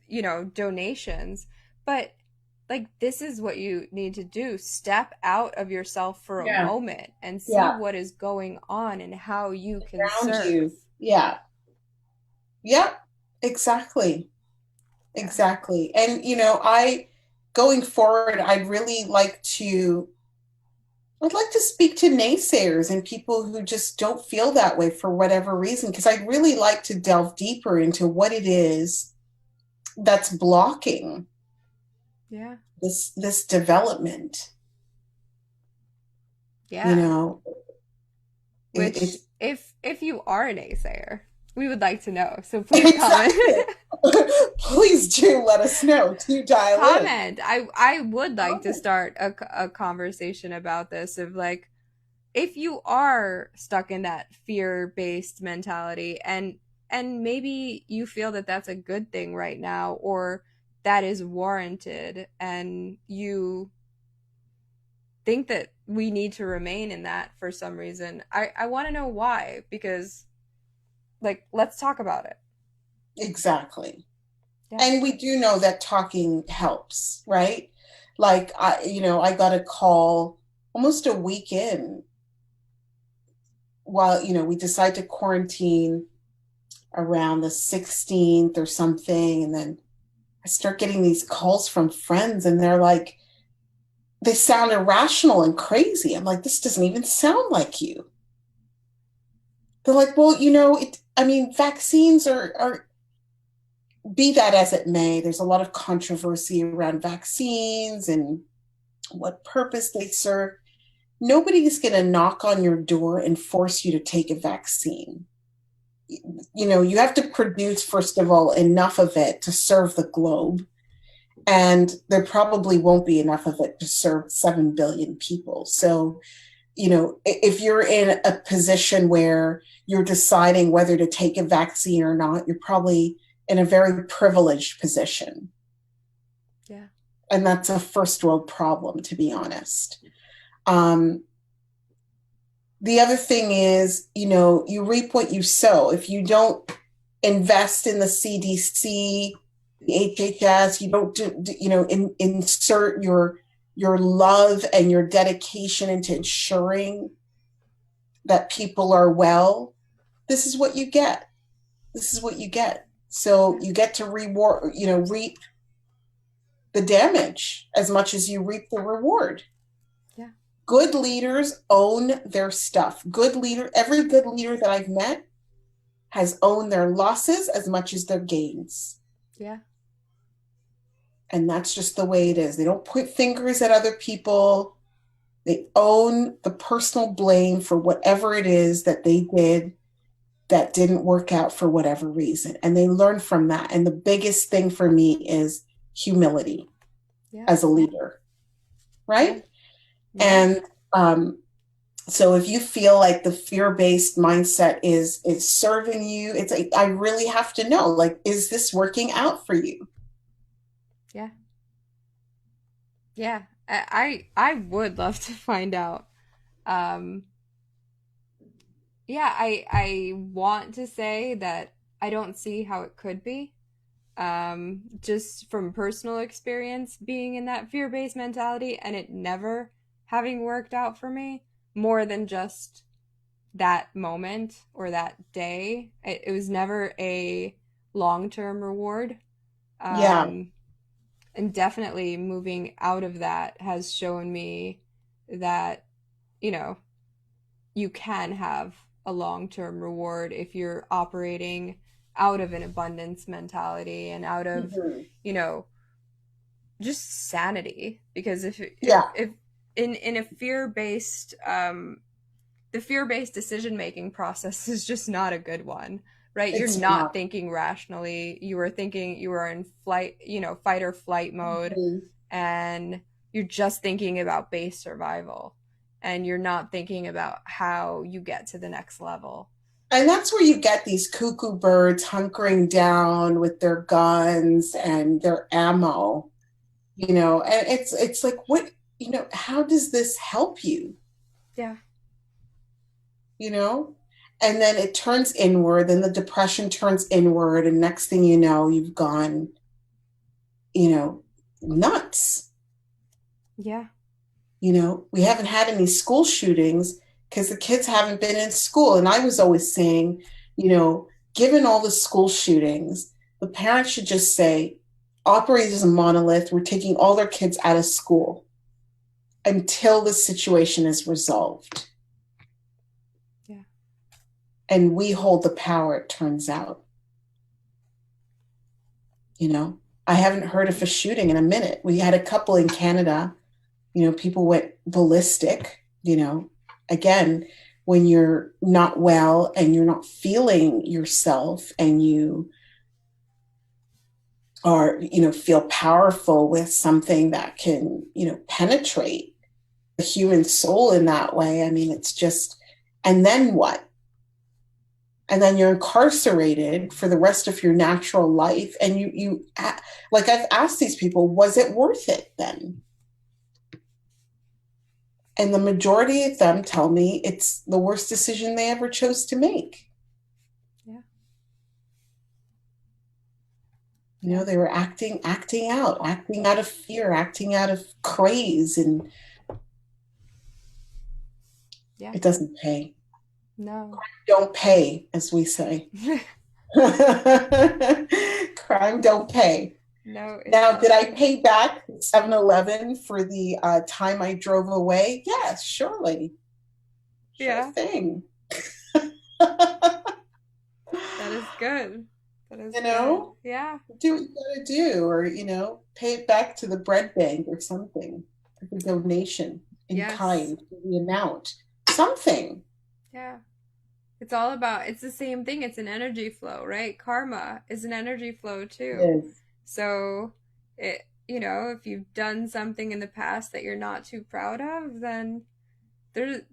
donations. But like, this is what you need to do. Step out of yourself for a Yeah. moment and see Yeah. what is going on and how you can Around serve. you. Yeah. Yeah. Exactly. Yeah. Exactly. And, going forward, I'd like to speak to naysayers and people who just don't feel that way for whatever reason, because I'd really like to delve deeper into what it is that's blocking Yeah. this development. You Yeah. know, Which it's if you are a naysayer, we would like to know. So please comment. exactly. Please do let us know. Do dial in. Comment. I would like to Comment. start a conversation about this of like, if you are stuck in that fear-based mentality and maybe you feel that that's a good thing right now or that is warranted and you think that we need to remain in that for some reason, I want to know why, because like, let's talk about it. Exactly. Yeah. And we do know that talking helps, right? Like I got a call almost a week in while, we decide to quarantine around the 16th or something. And then I start getting these calls from friends and they're like, they sound irrational and crazy. I'm like, this doesn't even sound like you. They're like, well, vaccines are be that as it may, there's a lot of controversy around vaccines and what purpose they serve. Nobody's going to knock on your door and force you to take a vaccine. You have to produce, first of all, enough of it to serve the globe. And there probably won't be enough of it to serve 7 billion people. So, if you're in a position where you're deciding whether to take a vaccine or not, you're probably in a very privileged position. Yeah. And that's a first world problem, to be honest. Um, the other thing is, you reap what you sow. If you don't invest in the CDC, the HHS, you don't insert your love and your dedication into ensuring that people are well, this is what you get. This is what you get. So Yeah. you get to reap the damage as much as you reap the reward. Yeah. Good leaders own their stuff. Every good leader that I've met has owned their losses as much as their gains. Yeah. And that's just the way it is. They don't point fingers at other people. They own the personal blame for whatever it is that they did that didn't work out for whatever reason. And they learn from that. And the biggest thing for me is humility Yeah. as a leader, Yeah. right? Yeah. And so if you feel like the fear-based mindset is serving you, it's like I really have to know, like, is this working out for you? Yeah. Yeah. I would love to find out. Um, yeah, I want to say that I don't see how it could be. Just from personal experience being in that fear-based mentality and it never having worked out for me more than just that moment or that day. It was never a long-term reward. Yeah. Um, and definitely moving out of that has shown me that, you know, you can have a long-term reward if you're operating out of an abundance mentality and out of, Mm-hmm. you know, just sanity. Because Yeah. if in a fear-based the fear-based decision-making process is just not a good one, right? You're It's not not. thinking rationally. You were thinking, you were in flight, fight or flight mode, Mhm. and you're just thinking about base survival, and you're not thinking about how you get to the next level. And that's where you get these cuckoo birds hunkering down with their guns and their ammo, and it's like, what, how does this help you? Yeah. you know? And then it turns inward, and the depression turns inward, and next thing you know, you've gone, you know, nuts. Yeah. We haven't had any school shootings because the kids haven't been in school. And I was always saying, given all the school shootings, the parents should just say, operate as a monolith. We're taking all their kids out of school until the situation is resolved. Yeah. And we hold the power, it turns out. I haven't heard of a shooting in a minute. We had a couple in Canada, people went ballistic, again, when you're not well and you're not feeling yourself and you are, feel powerful with something that can, penetrate the human soul in that way. I mean, it's just, and then what? And then you're incarcerated for the rest of your natural life. And like I've asked these people, was it worth it then? And the majority of them tell me it's the worst decision they ever chose to make. Yeah. Yeah. They were acting out of fear, acting out of craze, and Yeah. it doesn't pay. No. Don't pay, as we say. Crime don't pay. No, it Now, did I doesn't. pay back 7-Eleven for the time I drove away? Yes, surely. Sure Yeah. thing. That is good. That is you good. know, Yeah. do what you gotta do, or, pay it back to the bread bank or something, like a donation in Yes. kind for the amount. Something. Yeah. It's all about, it's the same thing. It's an energy flow, right? Karma is an energy flow too. Yes. So, if you've done something in the past that you're not too proud of, then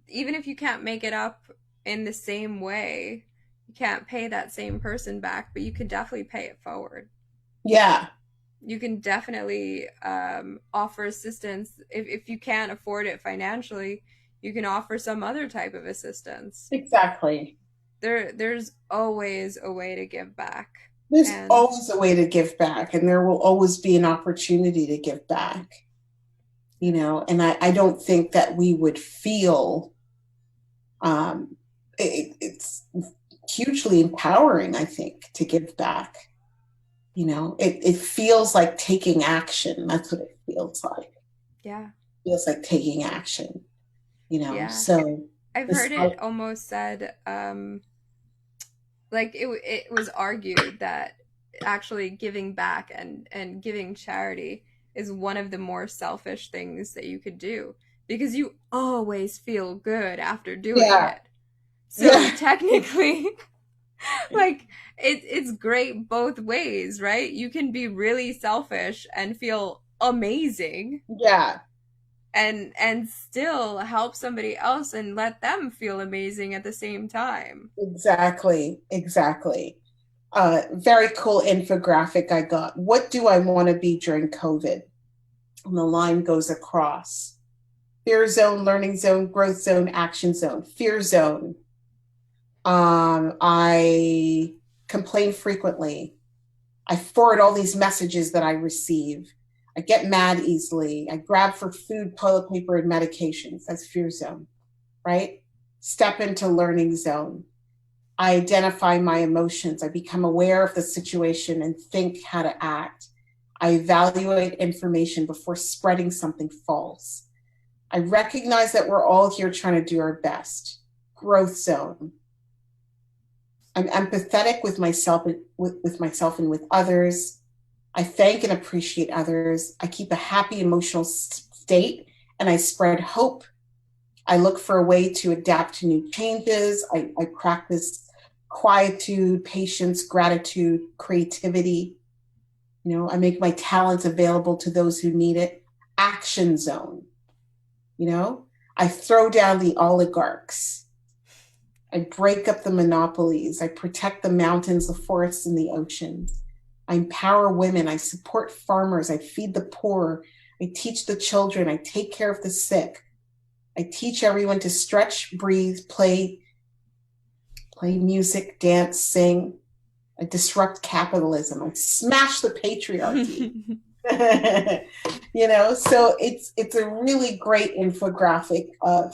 even if you can't make it up in the same way, you can't pay that same person back, but you can definitely pay it forward. Yeah, You can definitely offer assistance if you can't afford it financially. You can offer some other type of assistance. exactly. There's always a way to give back, There's and always a way to give back, and there will always be an opportunity to give back, and I don't think that we would feel it's hugely empowering, I think, to give back. It feels like taking action. That's what it feels like. yeah, It feels like taking action, yeah. So I've this, heard it almost said, like it was argued that actually giving back and giving charity is one of the more selfish things that you could do, because you always feel good after doing yeah, it. So yeah, technically, like it's great both ways, right? You can be really selfish and feel amazing, yeah, and still help somebody else and let them feel amazing at the same time. exactly, exactly. Very cool infographic I got. What do I want to be during COVID? And the line goes across: fear zone, learning zone, growth zone, action zone. Fear zone. I complain frequently. I forward all these messages that I receive. I get mad easily. I grab for food, toilet paper, and medications. That's fear zone, right? Step into learning zone. I identify my emotions. I become aware of the situation and think how to act. I evaluate information before spreading something false. I recognize that we're all here trying to do our best. Growth zone. I'm empathetic with myself, with myself and with others. I thank and appreciate others. I keep a happy emotional state, and I spread hope. I look for a way to adapt to new changes. I practice quietude, patience, gratitude, creativity. I make my talents available to those who need it. Action zone. You know, I throw down the oligarchs. I break up the monopolies. I protect the mountains, the forests, and the oceans. I empower women. I support farmers. I feed the poor. I teach the children. I take care of the sick. I teach everyone to stretch, breathe, play music, dance, sing. I disrupt capitalism. I smash the patriarchy. So it's a really great infographic of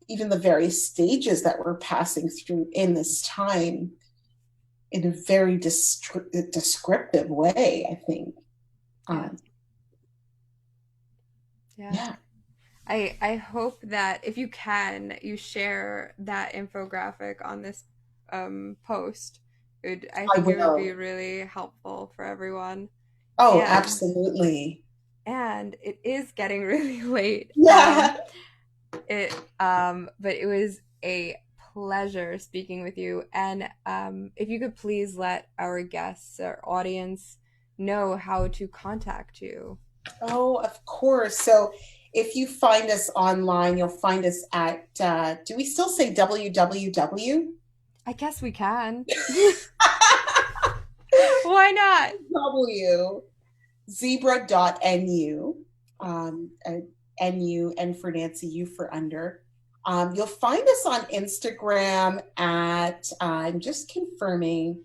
even the various stages that we're passing through in this time in a very descriptive way, I think. Yeah. Um, Yeah. yeah, I hope that if you can, you share that infographic on this post. I I think it would be will. really helpful for everyone. Oh, And absolutely. it is getting really late. Yeah. But it was a pleasure speaking with you. And if you could please let our guests, our audience, know how to contact you. Oh, of course. So if you find us online, you'll find us at, do we still say www? I guess we can. Why not? W zebra.nu, NU, N for Nancy, U for under. You'll find us on Instagram at, I'm just confirming,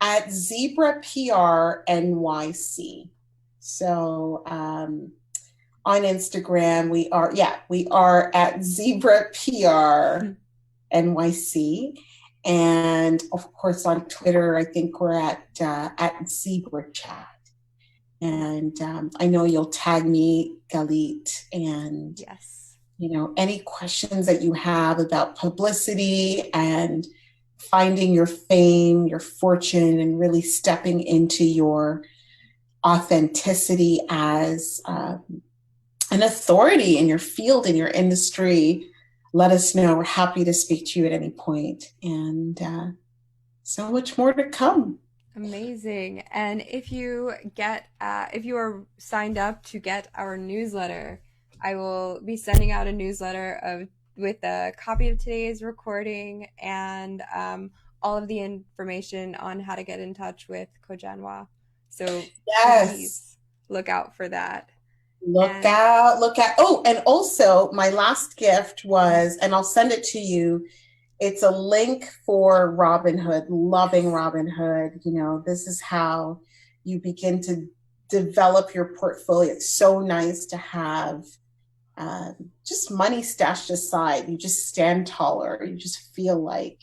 at Zebra PR NYC. So on Instagram, we are at Zebra PR NYC. And of course, on Twitter, I think we're at Zebra Chat. And I know you'll tag me, Galit, and Yes. any questions that you have about publicity and finding your fame, your fortune, and really stepping into your authenticity as an authority in your field, in your industry, let us know. We're happy to speak to you at any point. And so much more to come. Amazing. And if you are signed up to get our newsletter, I will be sending out a newsletter with a copy of today's recording and all of the information on how to get in touch with Kojenwa. So Yes. please look out for that. Look And out, look out. Oh, and also my last gift was, and I'll send it to you. It's a link for Robinhood, loving yes. Robinhood. This is how you begin to develop your portfolio. It's so nice to have just money stashed aside. You just stand taller. You just feel like,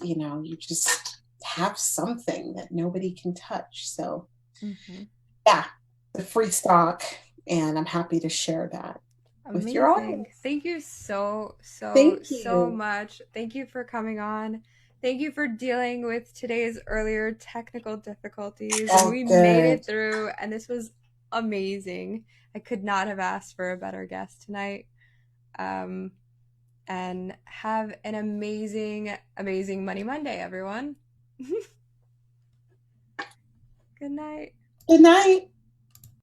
you just have something that nobody can touch. So, Hmm. yeah, the free stock. And I'm happy to share that with your Amazing. audience. Thank you Thank so you. much. Thank you for coming on. Thank you for dealing with today's earlier technical difficulties. And Oh, we made good. it through, and this was amazing. I could not have asked for a better guest tonight. Um, and have an amazing, amazing Money Monday, everyone. Good night. Good night.